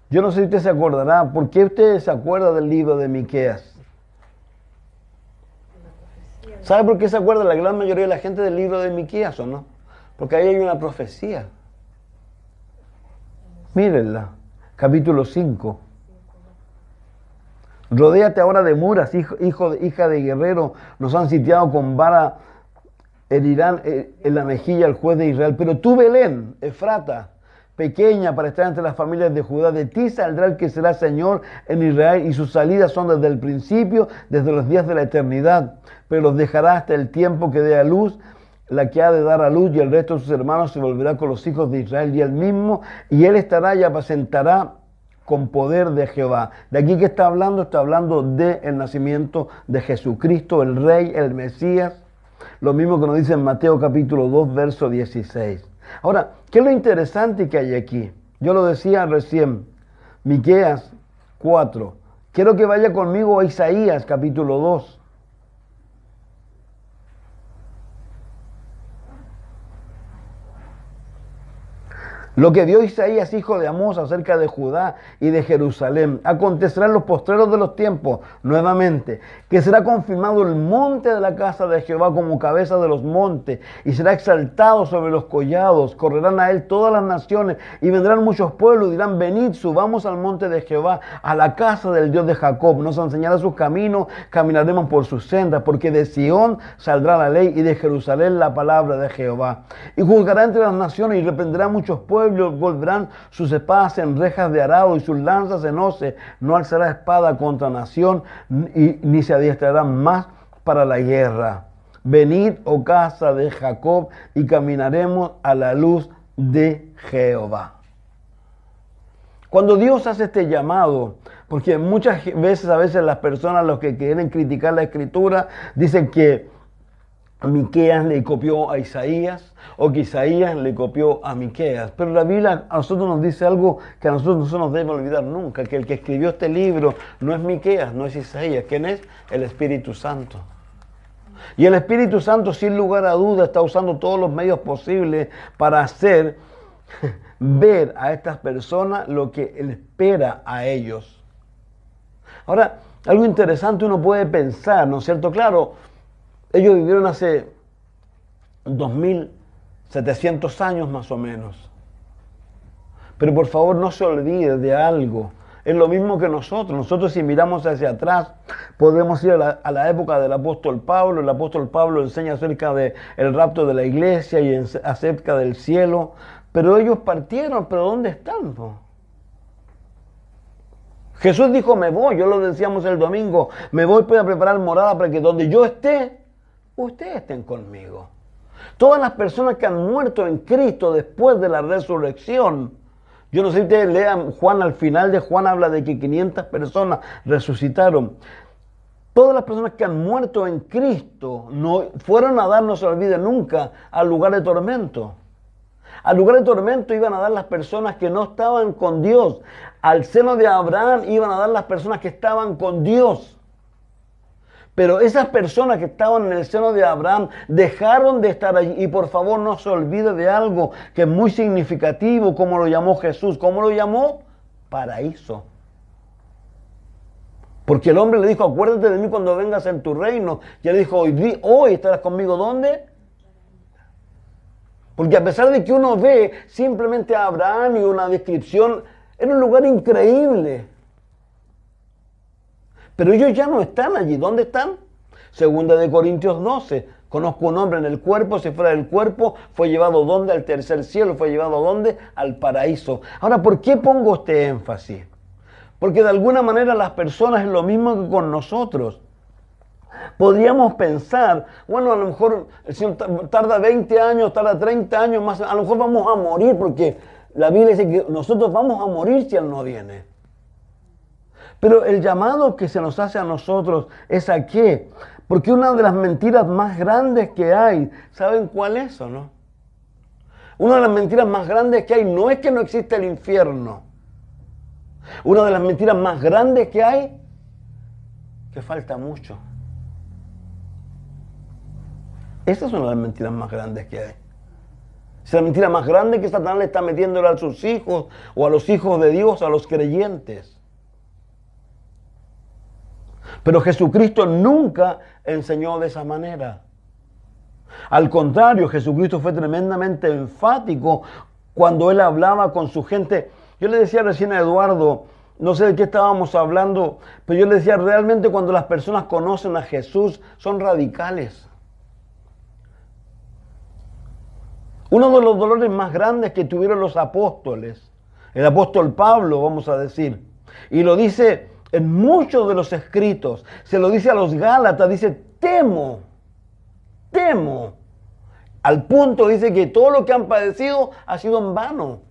Yo no sé si usted se acordará. ¿Por qué usted se acuerda del libro de Miqueas? ¿Sabe por qué se acuerda la gran mayoría de la gente del libro de Miqueas o no? Porque ahí hay una profecía. Mírenla, capítulo 5. Rodéate ahora de muras, hija de guerrero, nos han sitiado con vara, herirán en la mejilla al juez de Israel. Pero tú, Belén, Efrata, pequeña para estar entre las familias de Judá, de ti saldrá el que será Señor en Israel, y sus salidas son desde el principio, desde los días de la eternidad. Pero los dejará hasta el tiempo que dé a luz la que ha de dar a luz, y el resto de sus hermanos se volverá con los hijos de Israel y él mismo, y él estará y apacentará con poder de Jehová. De aquí que está hablando del nacimiento de Jesucristo, el Rey, el Mesías. Lo mismo que nos dice en Mateo capítulo 2, verso 16. Ahora, ¿qué es lo interesante que hay aquí? Yo lo decía recién, Miqueas 4. Quiero que vaya conmigo a Isaías capítulo 2. Lo que vio Isaías, hijo de Amós, acerca de Judá y de Jerusalén. Acontecerá en los postreros de los tiempos, nuevamente, que será confirmado el monte de la casa de Jehová como cabeza de los montes, y será exaltado sobre los collados. Correrán a él todas las naciones, y vendrán muchos pueblos, y dirán, venid, subamos al monte de Jehová, a la casa del Dios de Jacob. Nos enseñará sus caminos, caminaremos por sus sendas, porque de Sión saldrá la ley, y de Jerusalén la palabra de Jehová. Y juzgará entre las naciones, y reprenderá muchos pueblos, volverán sus espadas en rejas de arado y sus lanzas en hoces. No alzará espada contra nación, ni se adiestrará más para la guerra. Venid, oh casa de Jacob, y caminaremos a la luz de Jehová. Cuando Dios hace este llamado, porque muchas veces, a veces las personas, los que quieren criticar la Escritura, dicen que Miqueas le copió a Isaías, o que Isaías le copió a Miqueas. Pero la Biblia a nosotros nos dice algo que a nosotros no se nos debe olvidar nunca, que el que escribió este libro no es Miqueas, no es Isaías. ¿Quién es? El Espíritu Santo. Y el Espíritu Santo, sin lugar a duda, está usando todos los medios posibles para hacer ver a estas personas lo que Él espera a ellos. Ahora, algo interesante uno puede pensar, ¿no es cierto? Claro, ellos vivieron hace 2700 años más o menos. Pero por favor no se olvide de algo. Es lo mismo que nosotros. Nosotros, si miramos hacia atrás, podemos ir a la época del apóstol Pablo. El apóstol Pablo enseña acerca del rapto de la iglesia y acerca del cielo. Pero ellos partieron, pero ¿dónde están? Jesús dijo, me voy, yo lo decíamos el domingo, me voy para preparar morada para que donde yo esté, ustedes estén conmigo. Todas las personas que han muerto en Cristo después de la resurrección, yo no sé si ustedes lean Juan, al final de Juan habla de que 500 personas resucitaron. Todas las personas que han muerto en Cristo no fueron a dar, no se olvide nunca, al lugar de tormento. Al lugar de tormento iban a dar las personas que no estaban con Dios. Al seno de Abraham iban a dar las personas que estaban con Dios. Pero esas personas que estaban en el seno de Abraham dejaron de estar allí. Y por favor no se olvide de algo que es muy significativo, como lo llamó Jesús. ¿Cómo lo llamó? Paraíso. Porque el hombre le dijo, acuérdate de mí cuando vengas en tu reino. Y él dijo, hoy estarás conmigo, ¿dónde? Porque a pesar de que uno ve simplemente a Abraham y una descripción, era un lugar increíble. Pero ellos ya no están allí. ¿Dónde están? Segunda de Corintios 12. Conozco un hombre en el cuerpo, si fuera del cuerpo, fue llevado ¿dónde? Al tercer cielo, fue llevado ¿dónde? Al paraíso. Ahora, ¿por qué pongo este énfasis? Porque de alguna manera las personas es lo mismo que con nosotros. Podríamos pensar, bueno, a lo mejor el Señor tarda 20 años, tarda 30 años más, a lo mejor vamos a morir porque la Biblia dice que nosotros vamos a morir si Él no viene. Pero el llamado que se nos hace a nosotros es ¿a qué? Porque una de las mentiras más grandes que hay, ¿saben cuál es o no? Una de las mentiras más grandes que hay no es que no existe el infierno. Una de las mentiras más grandes que hay, que falta mucho. Esa es una de las mentiras más grandes que hay. Esa es la mentira más grande que Satanás le está metiéndole a sus hijos o a los hijos de Dios, a los creyentes. Pero Jesucristo nunca enseñó de esa manera. Al contrario, Jesucristo fue tremendamente enfático cuando Él hablaba con su gente. Yo le decía recién a Eduardo, no sé de qué estábamos hablando, pero yo le decía, realmente cuando las personas conocen a Jesús, son radicales. Uno de los dolores más grandes que tuvieron los apóstoles, el apóstol Pablo, vamos a decir, y lo dice en muchos de los escritos, se lo dice a los Gálatas, dice, temo, al punto dice que todo lo que han padecido ha sido en vano.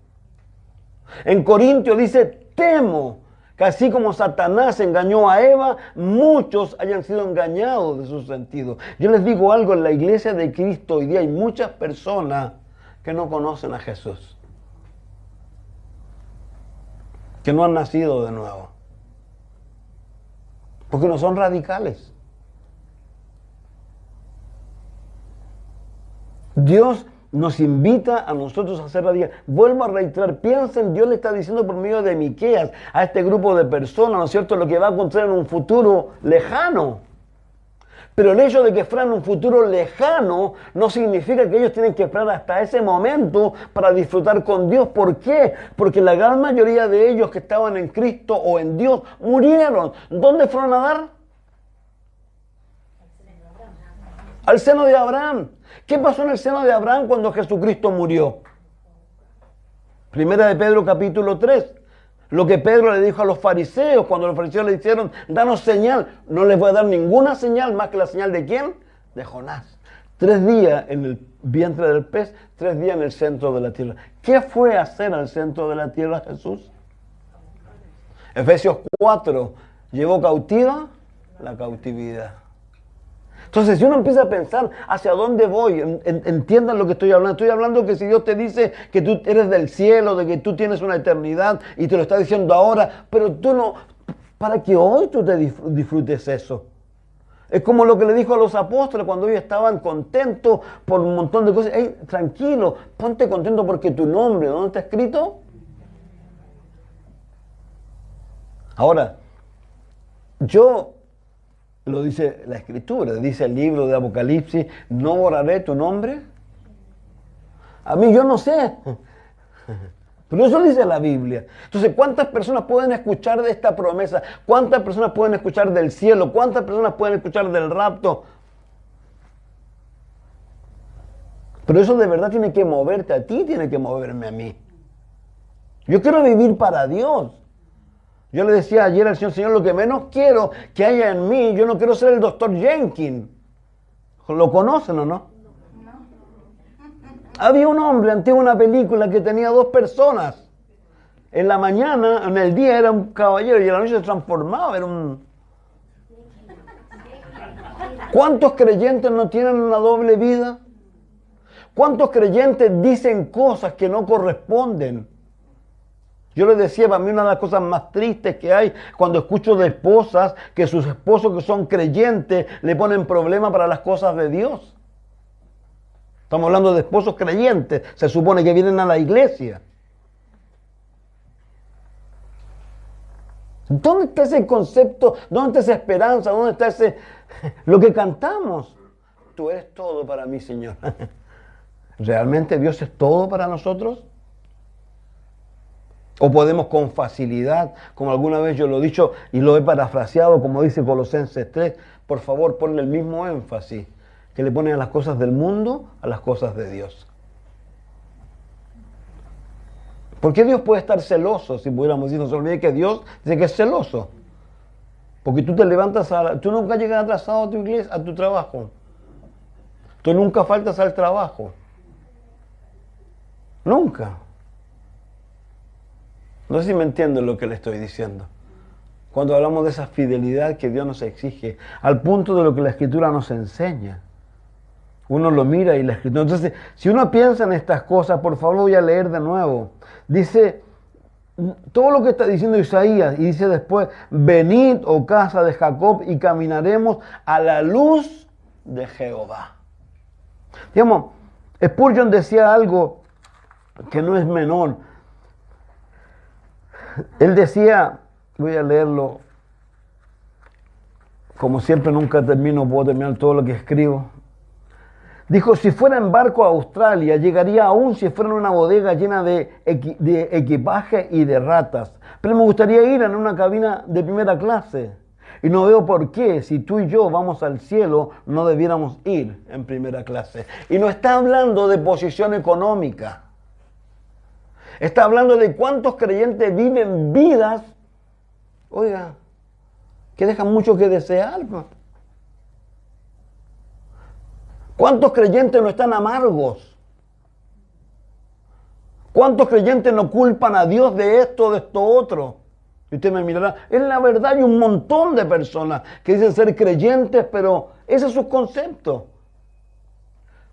En Corintios dice, temo, que así como Satanás engañó a Eva, muchos hayan sido engañados de su sentido. Yo les digo algo, en la iglesia de Cristo hoy día hay muchas personas que no conocen a Jesús, que no han nacido de nuevo, porque no son radicales. Dios nos invita a nosotros a hacer la dieta. Vuelvo a reiterar, piensen, Dios le está diciendo por medio de Miqueas a este grupo de personas, ¿no es cierto?, lo que va a acontecer en un futuro lejano. Pero el hecho de que fueran un futuro lejano no significa que ellos tienen que esperar hasta ese momento para disfrutar con Dios. ¿Por qué? Porque la gran mayoría de ellos que estaban en Cristo o en Dios murieron. ¿Dónde fueron a dar? Al seno de Abraham. ¿Qué pasó en el seno de Abraham cuando Jesucristo murió? Primera de Pedro capítulo 3. Lo que Pedro le dijo a los fariseos, cuando los fariseos le dijeron, danos señal. No les voy a dar ninguna señal más que la señal de ¿quién? De Jonás. 3 días en el vientre del pez, 3 días en el centro de la tierra. ¿Qué fue a hacer al centro de la tierra Jesús? Efesios 4, llevó cautiva la cautividad. Entonces, si uno empieza a pensar hacia dónde voy, entiendan lo que estoy hablando. Estoy hablando que si Dios te dice que tú eres del cielo, de que tú tienes una eternidad y te lo está diciendo ahora, pero tú no, para que hoy tú te disfrutes eso. Es como lo que le dijo a los apóstoles cuando ellos estaban contentos por un montón de cosas. Hey, tranquilo, ponte contento porque tu nombre, ¿dónde está escrito? Ahora, lo dice la Escritura, dice el libro de Apocalipsis, no borraré tu nombre. A mí yo no sé, pero eso dice la Biblia. Entonces, ¿cuántas personas pueden escuchar de esta promesa? ¿Cuántas personas pueden escuchar del cielo? ¿Cuántas personas pueden escuchar del rapto? Pero eso de verdad tiene que moverte a ti, tiene que moverme a mí. Yo quiero vivir para Dios. Yo le decía ayer al Señor, lo que menos quiero que haya en mí, yo no quiero ser el doctor Jenkins. ¿Lo conocen o no? Había un hombre antiguo en una película que tenía 2 personas. En la mañana, en el día era un caballero y en la noche se transformaba, era un... ¿Cuántos creyentes no tienen una doble vida? ¿Cuántos creyentes dicen cosas que no corresponden? Yo les decía, para mí una de las cosas más tristes que hay cuando escucho de esposas que sus esposos que son creyentes le ponen problemas para las cosas de Dios. Estamos hablando de esposos creyentes, se supone que vienen a la iglesia. ¿Dónde está ese concepto? ¿Dónde está esa esperanza? ¿Dónde está ese... lo que cantamos? Tú eres todo para mí, Señor. ¿Realmente Dios es todo para nosotros? O podemos con facilidad, como alguna vez yo lo he dicho y lo he parafraseado, como dice Colosenses 3, por favor ponle el mismo énfasis que le ponen a las cosas del mundo, a las cosas de Dios. ¿Por qué Dios puede estar celoso? Si pudiéramos decir, no se olvide que Dios dice que es celoso. Porque tú te levantas, tú nunca llegas atrasado a tu iglesia, a tu trabajo. Tú nunca faltas al trabajo. Nunca. No sé si me entienden lo que le estoy diciendo. Cuando hablamos de esa fidelidad que Dios nos exige, al punto de lo que la Escritura nos enseña. Uno lo mira y la Escritura... Entonces, si uno piensa en estas cosas, por favor voy a leer de nuevo. Dice, todo lo que está diciendo Isaías, y dice después, venid, oh casa de Jacob, y caminaremos a la luz de Jehová. Digamos, Spurgeon decía algo que no es menor. Él decía, voy a leerlo, como siempre nunca puedo terminar todo lo que escribo. Dijo, si fuera en barco a Australia, llegaría aún si fuera en una bodega llena de equipaje y de ratas. Pero me gustaría ir en una cabina de primera clase. Y no veo por qué, si tú y yo vamos al cielo, no debiéramos ir en primera clase. Y no está hablando de posición económica. Está hablando de cuántos creyentes viven vidas, oiga, que dejan mucho que desear. ¿Cuántos creyentes no están amargos? ¿Cuántos creyentes no culpan a Dios de esto otro? Y usted me mirará, en la verdad hay un montón de personas que dicen ser creyentes, pero ese es su concepto.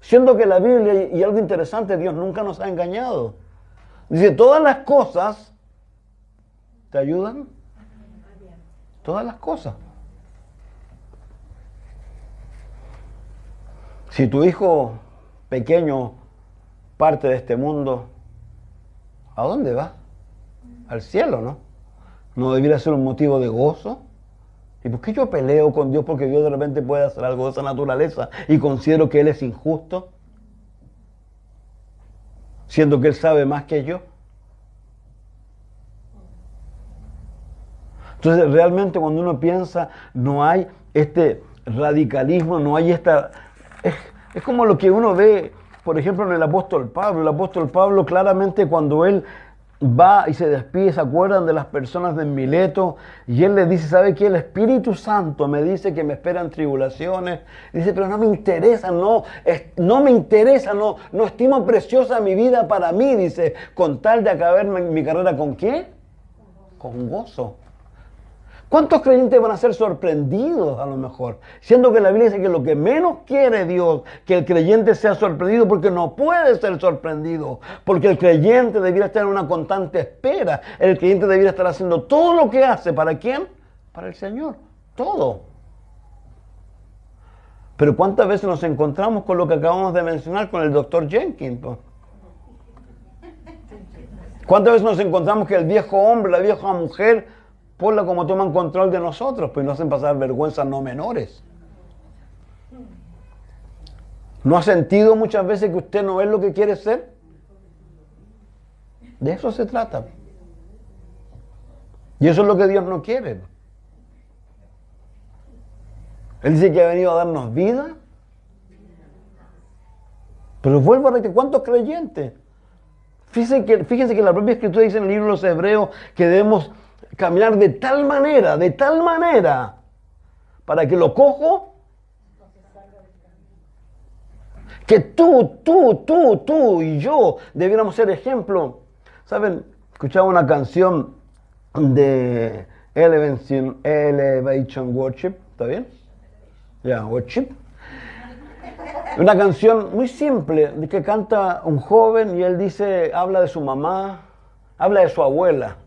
Siendo que la Biblia, y algo interesante, Dios nunca nos ha engañado. Dice, todas las cosas te ayudan. Todas las cosas. Si tu hijo pequeño parte de este mundo, ¿a dónde va? Al cielo, ¿no? ¿No debiera ser un motivo de gozo? ¿Y por qué yo peleo con Dios porque Dios de repente puede hacer algo de esa naturaleza y considero que Él es injusto? Siendo que Él sabe más que yo. Entonces realmente cuando uno piensa, no hay este radicalismo, no hay esta... Es como lo que uno ve, por ejemplo, en el apóstol Pablo. El apóstol Pablo claramente cuando él va y se despide, se acuerdan de las personas de Mileto, y él les dice, ¿sabe qué? El Espíritu Santo me dice que me esperan tribulaciones. Dice, pero no me interesa, no me interesa, no estimo preciosa mi vida para mí, dice, con tal de acabar mi carrera, ¿con qué? Con gozo. ¿Cuántos creyentes van a ser sorprendidos a lo mejor? Siendo que la Biblia dice que lo que menos quiere Dios, que el creyente sea sorprendido, porque no puede ser sorprendido, porque el creyente debiera estar en una constante espera, el creyente debiera estar haciendo todo lo que hace, ¿para quién? Para el Señor, todo. Pero ¿cuántas veces nos encontramos con lo que acabamos de mencionar con el doctor Jenkins? ¿Cuántas veces nos encontramos que el viejo hombre, la vieja mujer, ponla como toman control de nosotros, pues nos hacen pasar vergüenzas no menores? ¿No ha sentido muchas veces que usted no es lo que quiere ser? De eso se trata. Y eso es lo que Dios no quiere. Él dice que ha venido a darnos vida. Pero vuelvo a repetir, ¿cuántos creyentes? Fíjense que la propia Escritura dice en el libro de los Hebreos que debemos caminar de tal manera, para que lo cojo, que tú y yo debiéramos ser ejemplo. ¿Saben? Escuchaba una canción de Elevation Worship, ¿está bien? Ya, Worship. Una canción muy simple que canta un joven y él dice, habla de su mamá, habla de su abuela.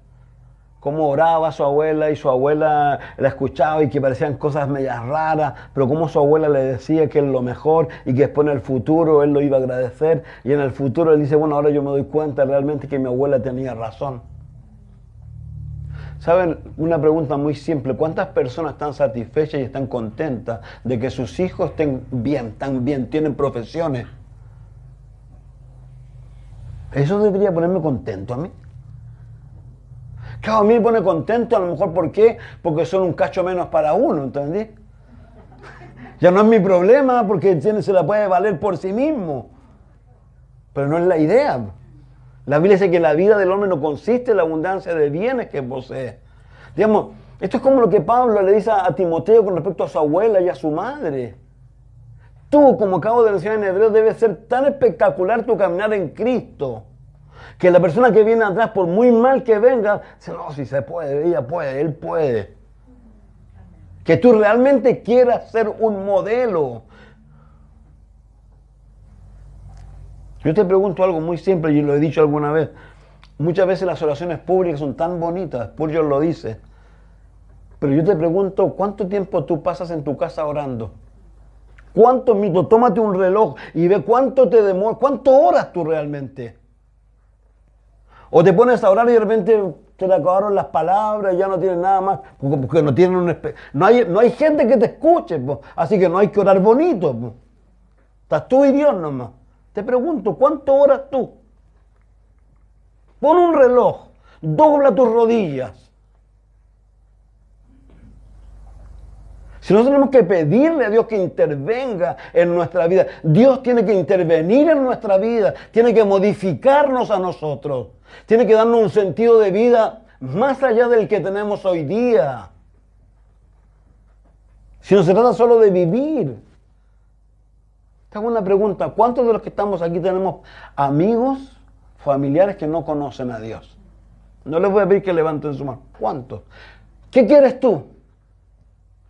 Cómo oraba su abuela y su abuela la escuchaba y que parecían cosas medias raras, pero cómo su abuela le decía que es lo mejor y que después en el futuro él lo iba a agradecer, y en el futuro él dice, bueno, ahora yo me doy cuenta realmente que mi abuela tenía razón. ¿Saben? Una pregunta muy simple, ¿cuántas personas están satisfechas y están contentas de que sus hijos están bien, tienen profesiones? Eso debería ponerme contento a mí. Claro, a mí me pone contento, a lo mejor, ¿por qué? Porque son un cacho menos para uno, ¿entendí? Ya no es mi problema, porque se la puede valer por sí mismo. Pero no es la idea. La Biblia dice que la vida del hombre no consiste en la abundancia de bienes que posee. Digamos, esto es como lo que Pablo le dice a Timoteo con respecto a su abuela y a su madre. Tú, como acabo de mencionar en Hebreos, debes ser tan espectacular tu caminar en Cristo, que la persona que viene atrás, por muy mal que venga, dice, no, si se puede, ella puede, él puede. Que tú realmente quieras ser un modelo. Yo te pregunto algo muy simple y lo he dicho alguna vez. Muchas veces las oraciones públicas son tan bonitas, Spurgeon lo dice. Pero yo te pregunto, ¿cuánto tiempo tú pasas en tu casa orando? ¿Cuántos minutos? Tómate un reloj y ve cuánto te demora, cuánto oras tú realmente. O te pones a orar y de repente te le acabaron las palabras y ya no tienes nada más, porque no tienen no hay gente que te escuche, po. Así que no hay que orar bonito, po. Estás tú y Dios nomás. Te pregunto, ¿cuánto oras tú? Pon un reloj, dobla tus rodillas. Si nosotros tenemos que pedirle a Dios que intervenga en nuestra vida, Dios tiene que intervenir en nuestra vida, tiene que modificarnos a nosotros, tiene que darnos un sentido de vida más allá del que tenemos hoy día. Si no se trata solo de vivir. Te hago una pregunta, ¿cuántos de los que estamos aquí tenemos amigos, familiares que no conocen a Dios? No les voy a pedir que levanten su mano. ¿Cuántos? ¿Qué quieres tú?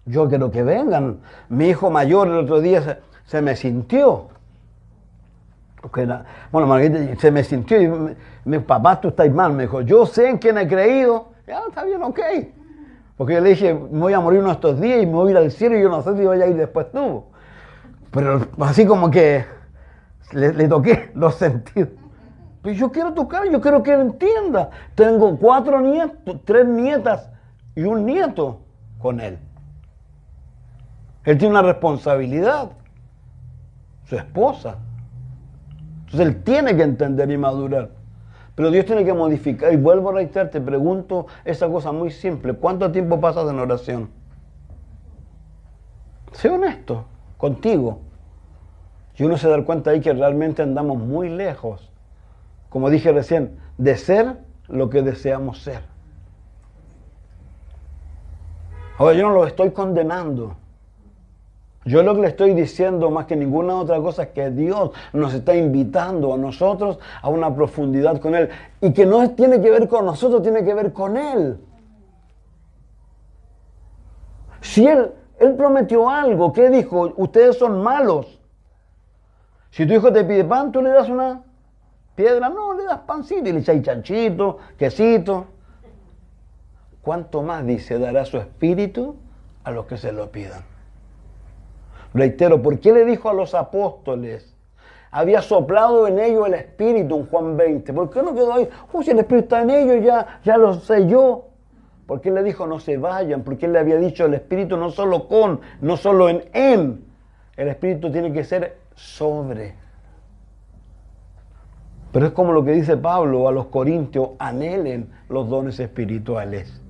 Yo quiero que vengan. Mi hijo mayor el otro día se me sintió. Bueno, Margarita se me sintió y me dijo, papá, tú estás mal. Me dijo, yo sé en quién he creído. Ya, está bien, ok. Porque yo le dije, me voy a morir uno de estos días y me voy a ir al cielo y yo no sé si voy a ir después tú. Pero así como que Le toqué los sentidos. Pero yo quiero tocar, yo quiero que él entienda. Tengo 4 nietos, 3 nietas y un nieto con él. Él tiene una responsabilidad. Su esposa. Entonces él tiene que entender y madurar. Pero Dios tiene que modificar. Y vuelvo a reiterar, te pregunto esa cosa muy simple. ¿Cuánto tiempo pasas en oración? Sé honesto contigo. Y uno se da cuenta ahí que realmente andamos muy lejos, como dije recién, de ser lo que deseamos ser. Ahora, yo no lo estoy condenando. Yo lo que le estoy diciendo más que ninguna otra cosa es que Dios nos está invitando a nosotros a una profundidad con Él. Y que no tiene que ver con nosotros, tiene que ver con Él. Si Él prometió algo, ¿qué dijo? Ustedes son malos. Si tu hijo te pide pan, tú le das una piedra, no, le das pancito y le echas chanchito, quesito. ¿Cuánto más, dice, dará su espíritu a los que se lo pidan? Reitero, ¿por qué le dijo a los apóstoles? Había soplado en ellos el espíritu en Juan 20. ¿Por qué no quedó ahí? Si el espíritu está en ellos, ya lo selló. ¿Por qué le dijo no se vayan? Porque él le había dicho el espíritu no solo en. El espíritu tiene que ser sobre. Pero es como lo que dice Pablo a los corintios, anhelen los dones espirituales.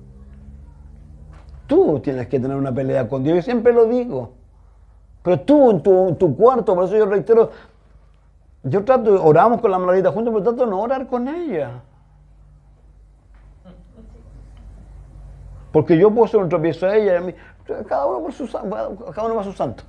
Tú tienes que tener una pelea con Dios, yo siempre lo digo. Pero tú en tu cuarto, por eso yo reitero, oramos con la Margarita juntos, pero trato de no orar con ella. Porque yo puedo ser un tropiezo a ella y a mí, cada uno va a su santo.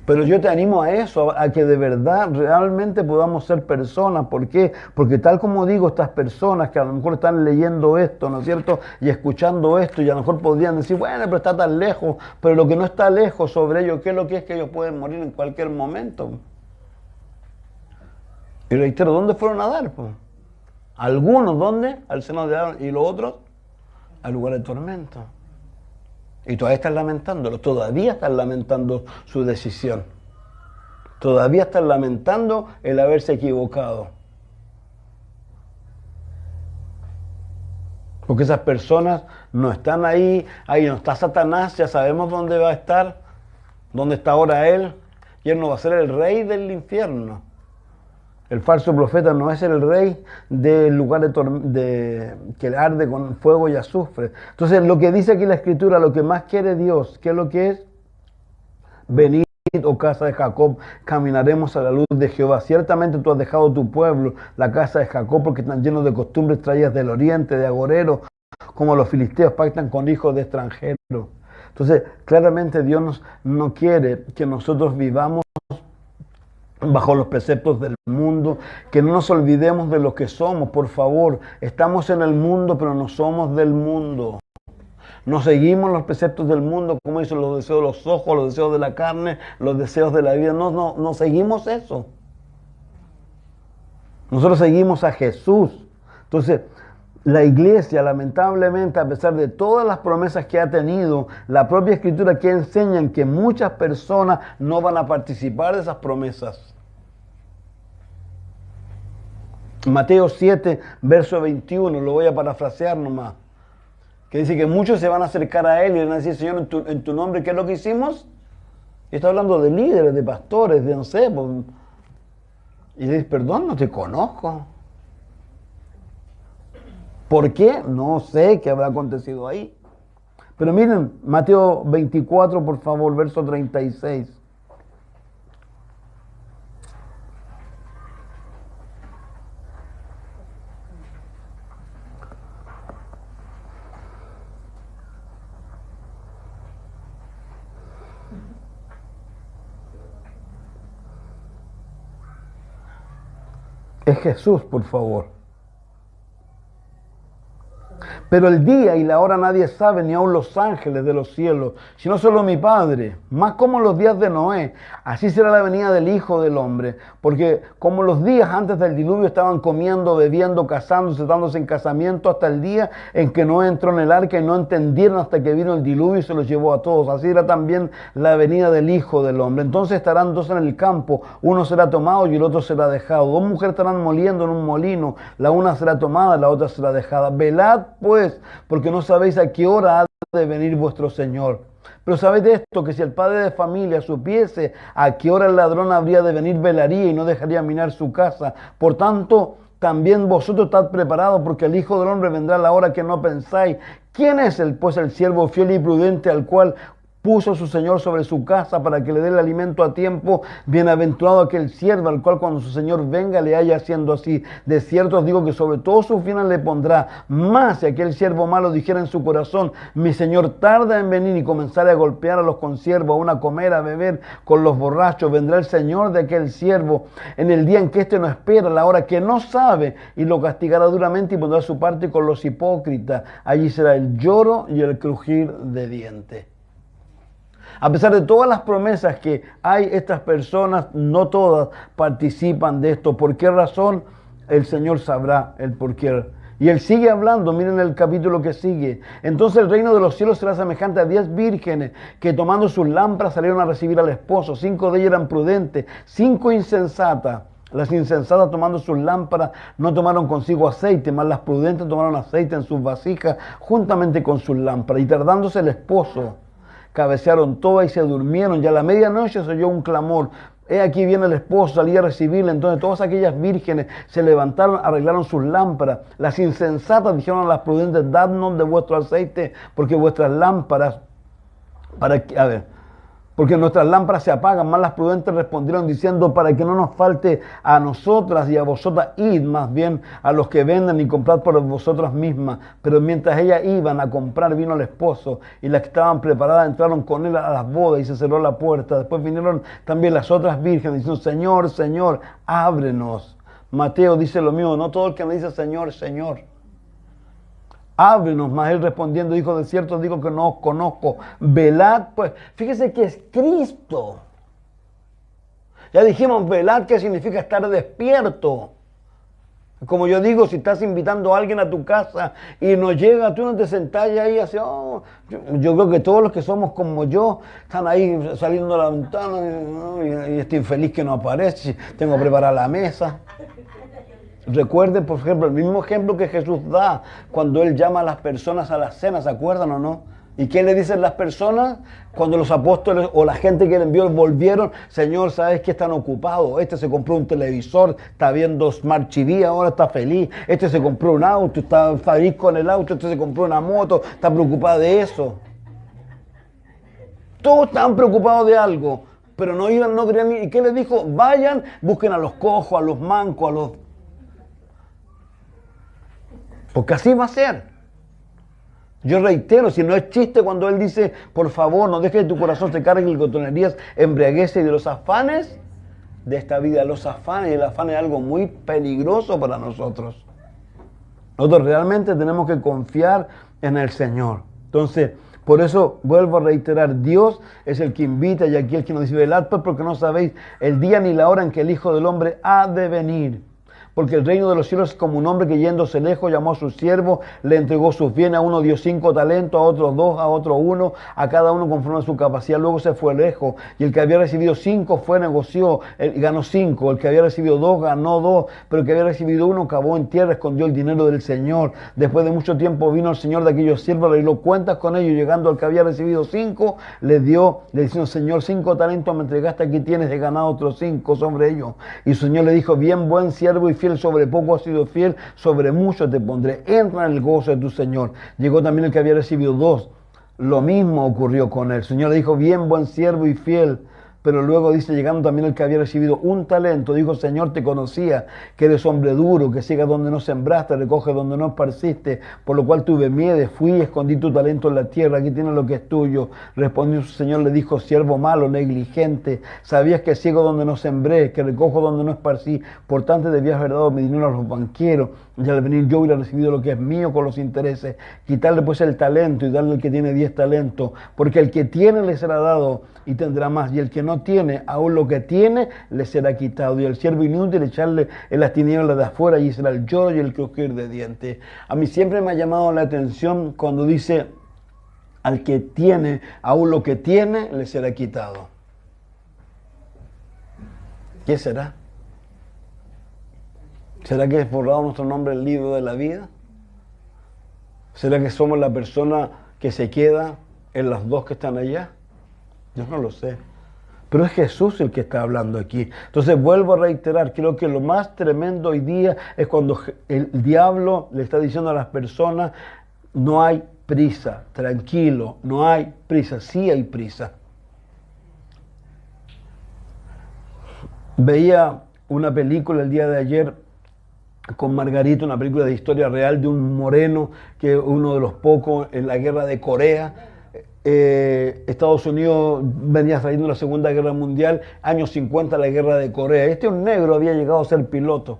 Pero yo te animo a eso, a que de verdad realmente podamos ser personas. ¿Por qué? Porque tal como digo, estas personas que a lo mejor están leyendo esto, ¿no es cierto? Y escuchando esto, y a lo mejor podrían decir, bueno, pero está tan lejos. Pero lo que no está lejos sobre ellos, ¿qué es lo que es? Que ellos pueden morir en cualquier momento. Y reitero, ¿dónde fueron a dar? Pues? Algunos, ¿dónde? Al seno de Aarón. Y los otros, al lugar de tormento. Y todavía están lamentando su decisión. Todavía están lamentando el haberse equivocado. Porque esas personas no están ahí no está Satanás, ya sabemos dónde va a estar, dónde está ahora él, y él no va a ser el rey del infierno. El falso profeta no es el rey del lugar que arde con fuego y azufre. Entonces, lo que dice aquí la Escritura, lo que más quiere Dios, ¿qué es lo que es? Venid, oh casa de Jacob, caminaremos a la luz de Jehová. Ciertamente tú has dejado tu pueblo, la casa de Jacob, porque están llenos de costumbres traídas del oriente, de agoreros, como los filisteos pactan con hijos de extranjeros. Entonces, claramente Dios no quiere que nosotros vivamos bajo los preceptos del mundo, que no nos olvidemos de lo que somos, por favor. Estamos en el mundo, pero no somos del mundo. No seguimos los preceptos del mundo, como dicen los deseos de los ojos, los deseos de la carne, los deseos de la vida. No seguimos eso. Nosotros seguimos a Jesús. Entonces, la iglesia, lamentablemente, a pesar de todas las promesas que ha tenido, la propia Escritura que enseñan que muchas personas no van a participar de esas promesas. Mateo 7, verso 21, lo voy a parafrasear nomás, que dice que muchos se van a acercar a Él y le van a decir, Señor, en tu nombre, ¿qué es lo que hicimos? Y está hablando de líderes, de pastores, de no sé. Y le dice, perdón, no te conozco. ¿Por qué? No sé qué habrá acontecido ahí. Pero miren, Mateo 24, por favor, verso 36. Es Jesús, por favor. Pero el día y la hora nadie sabe, ni aun los ángeles de los cielos, sino solo mi Padre. Más como los días de Noé, así será la venida del Hijo del Hombre. Porque como los días antes del diluvio estaban comiendo, bebiendo, casándose, dándose en casamiento, hasta el día en que Noé entró en el arca y no entendieron hasta que vino el diluvio y se los llevó a todos. Así era también la venida del Hijo del Hombre. Entonces estarán dos en el campo, uno será tomado y el otro será dejado. Dos mujeres estarán moliendo en un molino, la una será tomada, la otra será dejada. Velad pues, porque no sabéis a qué hora ha de venir vuestro Señor. Pero sabéis de esto, que si el padre de familia supiese a qué hora el ladrón habría de venir, velaría y no dejaría minar su casa. Por tanto, también vosotros estad preparados, porque el Hijo del Hombre vendrá a la hora que no pensáis. ¿Quién es pues el siervo fiel y prudente al cual puso su Señor sobre su casa para que le dé el alimento a tiempo? Bienaventurado aquel siervo al cual cuando su Señor venga le haya haciendo así. De cierto os digo que sobre todos sus bienes le pondrá. Más si aquel siervo malo dijera en su corazón, mi Señor tarda en venir, y comenzara a golpear a los consiervos, aún a comer, a beber con los borrachos, vendrá el Señor de aquel siervo en el día en que éste no espera, la hora que no sabe, y lo castigará duramente y pondrá su parte con los hipócritas. Allí será el lloro y el crujir de dientes. A pesar de todas las promesas que hay, estas personas, no todas participan de esto. ¿Por qué razón? El Señor sabrá el porqué. Y Él sigue hablando, miren el capítulo que sigue. Entonces el reino de los cielos será semejante a 10 vírgenes que tomando sus lámparas salieron a recibir al esposo. 5 de ellas eran prudentes, 5 insensatas. Las insensatas tomando sus lámparas no tomaron consigo aceite, mas las prudentes tomaron aceite en sus vasijas juntamente con sus lámparas. Y tardándose el esposo, cabecearon todas y se durmieron. Ya a la medianoche se oyó un clamor. He aquí viene el esposo, salía a recibirle. Entonces todas aquellas vírgenes se levantaron, arreglaron sus lámparas. Las insensatas dijeron a las prudentes, dadnos de vuestro aceite, porque vuestras lámparas, porque nuestras lámparas se apagan. Más las prudentes respondieron diciendo, para que no nos falte a nosotras y a vosotras, id más bien a los que venden y comprad por vosotras mismas. Pero mientras ellas iban a comprar, vino el esposo, y las que estaban preparadas entraron con él a las bodas y se cerró la puerta. Después vinieron también las otras vírgenes diciendo, Señor, Señor, ábrenos. Mateo dice lo mismo, no todo el que me dice Señor, Señor, ábrenos. Mas él respondiendo dijo, de cierto digo que no os conozco. Velad pues. Fíjese que es Cristo. Ya dijimos, velad, que significa estar despierto. Como yo digo, si estás invitando a alguien a tu casa y no llega, tú no te sentás ahí así, oh. Yo creo que todos los que somos como yo están ahí saliendo a la ventana y estoy feliz que no aparece, tengo que preparar la mesa. Recuerden, por ejemplo, el mismo ejemplo que Jesús da cuando Él llama a las personas a la cena, ¿se acuerdan o no? ¿Y qué le dicen las personas? Cuando los apóstoles o la gente que le envió volvieron, Señor, ¿sabes que están ocupados? Este se compró un televisor, está viendo Smart TV, ahora está feliz. Este se compró un auto, está feliz con el auto. Este se compró una moto, está preocupado de eso. Todos estaban preocupados de algo, pero no iban, no querían ir. ¿Y qué les dijo? Vayan, busquen a los cojos, a los mancos, a los... Porque así va a ser. Yo reitero, si no es chiste cuando Él dice, por favor, no dejes que tu corazón se cargue de glotonerías, embriaguez y de los afanes de esta vida. Los afanes, y el afán es algo muy peligroso para nosotros. Nosotros realmente tenemos que confiar en el Señor. Entonces, por eso vuelvo a reiterar, Dios es el que invita y aquí el que nos dice, velad pues, porque no sabéis el día ni la hora en que el Hijo del Hombre ha de venir. Porque el reino de los cielos es como un hombre que yéndose lejos llamó a sus siervos, le entregó sus bienes, a uno dio 5 talentos, a otros 2, a otro 1, a cada uno conforme a su capacidad. Luego se fue lejos, y el que había recibido 5 fue, negoció, y ganó 5. El que había recibido 2 ganó 2, pero el que había recibido 1 cavó en tierra, escondió el dinero del Señor. Después de mucho tiempo vino el Señor de aquellos siervos, le dio cuentas con ellos, llegando al que había recibido 5, le diciendo, Señor, 5 talentos me entregaste, aquí tienes, he ganado otros 5 sobre ellos. Y su Señor le dijo, bien buen siervo y fiel, sobre poco has sido fiel, sobre mucho te pondré, entra en el gozo de tu Señor. Llegó también el que había recibido 2, lo mismo ocurrió con él. El Señor le dijo, bien buen siervo y fiel, Pero luego dice, llegando también el que había recibido un talento, dijo, Señor, te conocía, que eres hombre duro, que sigas donde no sembraste, recoge donde no esparciste, por lo cual tuve miedo, fui y escondí tu talento en la tierra, aquí tienes lo que es tuyo. Respondió su Señor, le dijo, siervo malo, negligente, sabías que ciego donde no sembré, que recojo donde no esparcí, por tanto debías haber dado mi dinero a los banqueros, y al venir yo hubiera recibido lo que es mío con los intereses. Quitarle pues el talento y darle al que tiene 10 talentos, porque el que tiene le será dado y tendrá más, y el que no tiene, aún lo que tiene, le será quitado. Y el siervo inútil echarle en las tinieblas de afuera, y será el lloro y el crujir de dientes. A mí siempre me ha llamado la atención cuando dice, al que tiene, aún lo que tiene, le será quitado. ¿Qué será? ¿Será que es borrado nuestro nombre en el libro de la vida? ¿Será que somos la persona que se queda en las dos que están allá? Yo no lo sé. Pero es Jesús el que está hablando aquí. Entonces vuelvo a reiterar, creo que lo más tremendo hoy día es cuando el diablo le está diciendo a las personas, no hay prisa, tranquilo, no hay prisa, sí hay prisa. Veía una película el día de ayer con Margarita, una película de historia real de un moreno que es uno de los pocos en la guerra de Corea. Estados Unidos venía saliendo de la Segunda Guerra Mundial, años 50 la guerra de Corea. Un negro había llegado a ser piloto.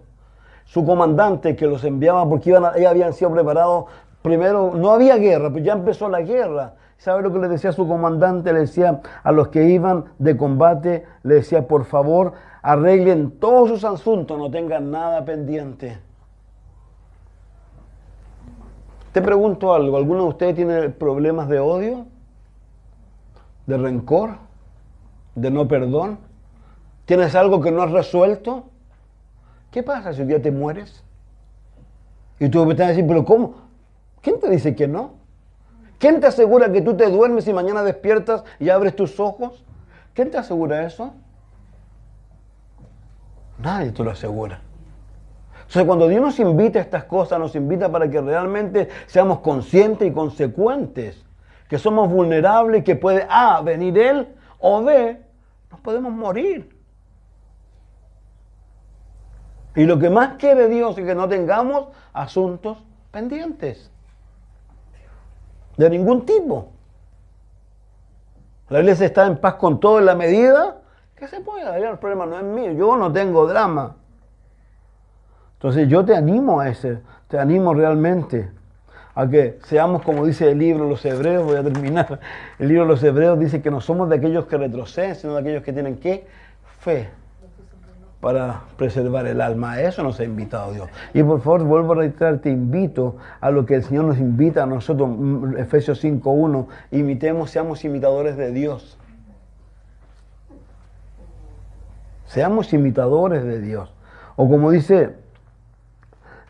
Su comandante que los enviaba porque ellos habían sido preparados, primero no había guerra, pero ya empezó la guerra. ¿Sabe lo que le decía su comandante? Le decía a los que iban de combate, le decía, por favor, arreglen todos sus asuntos, no tengan nada pendiente. Te pregunto algo, ¿alguno de ustedes tiene problemas de odio? ¿De rencor? ¿De no perdón? ¿Tienes algo que no has resuelto? ¿Qué pasa si un día te mueres? Y tú me estás a decir, ¿pero cómo? ¿Quién te dice que no? ¿Quién te asegura que tú te duermes y mañana despiertas y abres tus ojos? ¿Quién te asegura eso? Nadie te lo asegura. Entonces, cuando Dios nos invita a estas cosas, nos invita para que realmente seamos conscientes y consecuentes, que somos vulnerables, que puede A, venir Él, o B, nos podemos morir. Y lo que más quiere Dios es que no tengamos asuntos pendientes. De ningún tipo. La iglesia está en paz con todo en la medida que se pueda. El problema no es mío, yo no tengo drama. Entonces yo te animo a ese, te animo realmente a que seamos como dice el libro de los Hebreos, voy a terminar, el libro de los Hebreos dice que no somos de aquellos que retroceden, sino de aquellos que tienen ¿qué? Fe para preservar el alma. A eso nos ha invitado Dios. Y por favor, vuelvo a reiterar, te invito a lo que el Señor nos invita a nosotros, Efesios 5:1, imitemos, seamos imitadores de Dios. Seamos imitadores de Dios. O como dice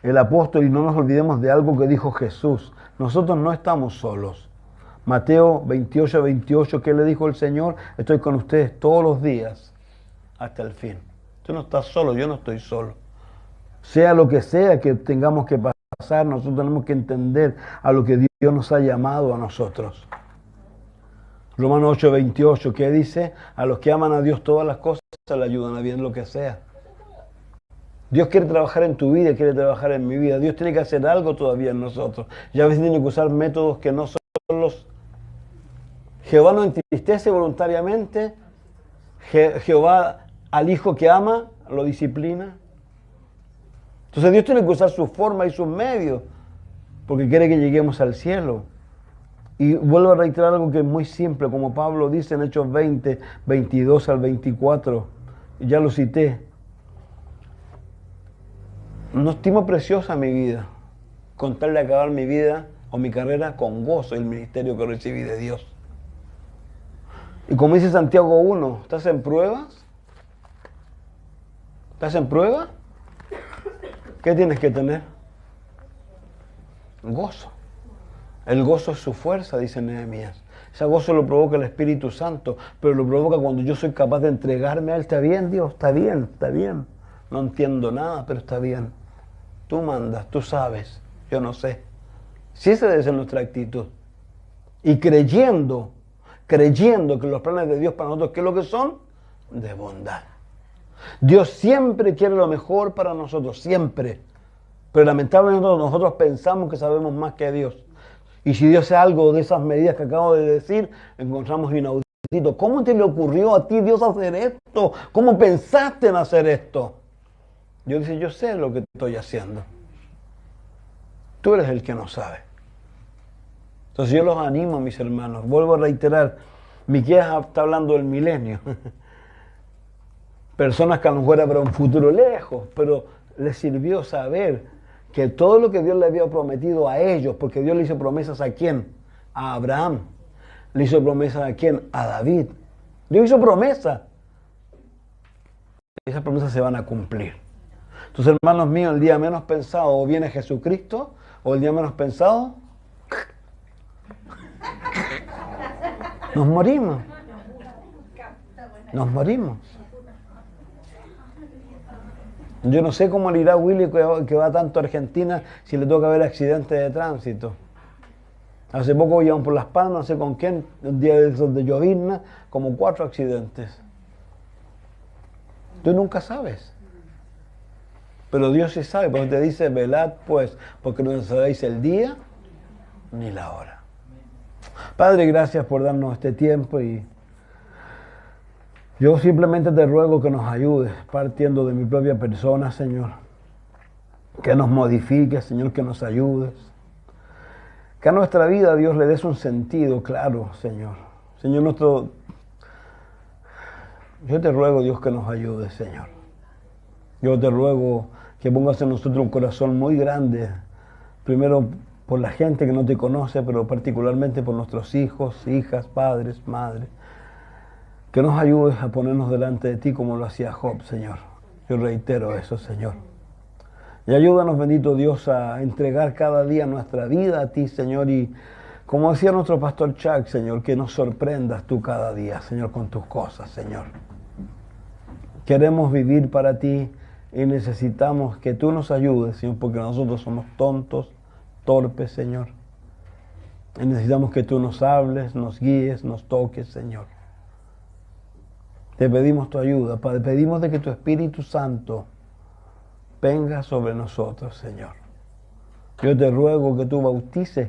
el apóstol, y no nos olvidemos de algo que dijo Jesús, nosotros no estamos solos. Mateo 28:28, ¿qué le dijo el Señor? Estoy con ustedes todos los días hasta el fin. Tú no estás solo, yo no estoy solo. Sea lo que sea que tengamos que pasar, nosotros tenemos que entender a lo que Dios nos ha llamado a nosotros. Romanos 8:28, ¿qué dice? A los que aman a Dios todas las cosas le ayudan a bien lo que sea. Dios quiere trabajar en tu vida, quiere trabajar en mi vida. Dios tiene que hacer algo todavía en nosotros. Y a veces tiene que usar métodos que no son los... Jehová no entristece voluntariamente. Jehová al hijo que ama lo disciplina. Entonces Dios tiene que usar su forma y sus medios porque quiere que lleguemos al cielo. Y vuelvo a reiterar algo que es muy simple, como Pablo dice en Hechos 20, 22 al 24. Ya lo cité. No estimo preciosa mi vida, con tal de acabar mi vida o mi carrera con gozo el ministerio que recibí de Dios. Y como dice Santiago 1, ¿estás en pruebas? ¿Estás en prueba? ¿Qué tienes que tener? Gozo. El gozo es su fuerza, dice Nehemías. Ese gozo lo provoca el Espíritu Santo, pero lo provoca cuando yo soy capaz de entregarme a Él. Está bien, Dios, está bien, está bien. No entiendo nada, pero está bien. Tú mandas, tú sabes, yo no sé. Si esa debe ser nuestra actitud. Y creyendo que los planes de Dios para nosotros, ¿qué es lo que son? de bondad. Dios siempre quiere lo mejor para nosotros, siempre. Pero lamentablemente nosotros pensamos que sabemos más que Dios. Y si Dios hace algo de esas medidas que acabo de decir, encontramos inaudito. ¿Cómo te le ocurrió a ti, Dios, hacer esto? ¿Cómo pensaste en hacer esto? Dios dice, yo sé lo que estoy haciendo. Tú eres el que no sabe. Entonces yo los animo, mis hermanos. Vuelvo a reiterar, Miqueas está hablando del milenio. Personas que a lo mejor era para un futuro lejos, pero les sirvió saber que todo lo que Dios le había prometido a ellos, porque Dios le hizo promesas ¿a quién? A Abraham. Le hizo promesas ¿a quién? A David. Dios hizo promesas. Esas promesas se van a cumplir. Entonces, hermanos míos, el día menos pensado o viene Jesucristo, o el día menos pensado, nos morimos. Nos morimos. Yo no sé cómo le irá a Willy que va tanto a Argentina si le toca ver accidentes de tránsito. Hace poco íbamos por Las Palmas, no sé con quién, un día de esos de llovizna, como 4 accidentes. Tú nunca sabes. Pero Dios sí sabe, porque te dice, velad pues, porque no sabéis el día ni la hora. Padre, gracias por darnos este tiempo y yo simplemente te ruego que nos ayudes, partiendo de mi propia persona, Señor. Que nos modifiques, Señor, que nos ayudes. Que a nuestra vida, Dios, le des un sentido claro, Señor. Señor nuestro, yo te ruego, Dios, que nos ayudes, Señor. Yo te ruego que pongas en nosotros un corazón muy grande, primero por la gente que no te conoce, pero particularmente por nuestros hijos, hijas, padres, madres. Que nos ayudes a ponernos delante de ti como lo hacía Job, Señor. Yo reitero eso, Señor. Y ayúdanos, bendito Dios, a entregar cada día nuestra vida a ti, Señor. Y como decía nuestro pastor Chuck, Señor, que nos sorprendas tú cada día, Señor, con tus cosas, Señor. Queremos vivir para ti y necesitamos que tú nos ayudes, Señor, porque nosotros somos tontos, torpes, Señor. Y necesitamos que tú nos hables, nos guíes, nos toques, Señor. Te pedimos tu ayuda, Padre. Pedimos de que tu Espíritu Santo venga sobre nosotros, Señor. Yo te ruego que tú bautices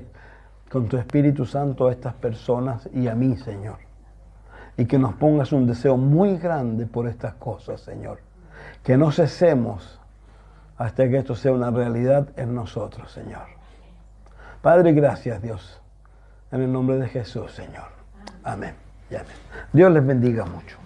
con tu Espíritu Santo a estas personas y a mí, Señor. Y que nos pongas un deseo muy grande por estas cosas, Señor. Que no cesemos hasta que esto sea una realidad en nosotros, Señor. Padre, gracias, Dios. En el nombre de Jesús, Señor. Amén y amén. Dios les bendiga mucho.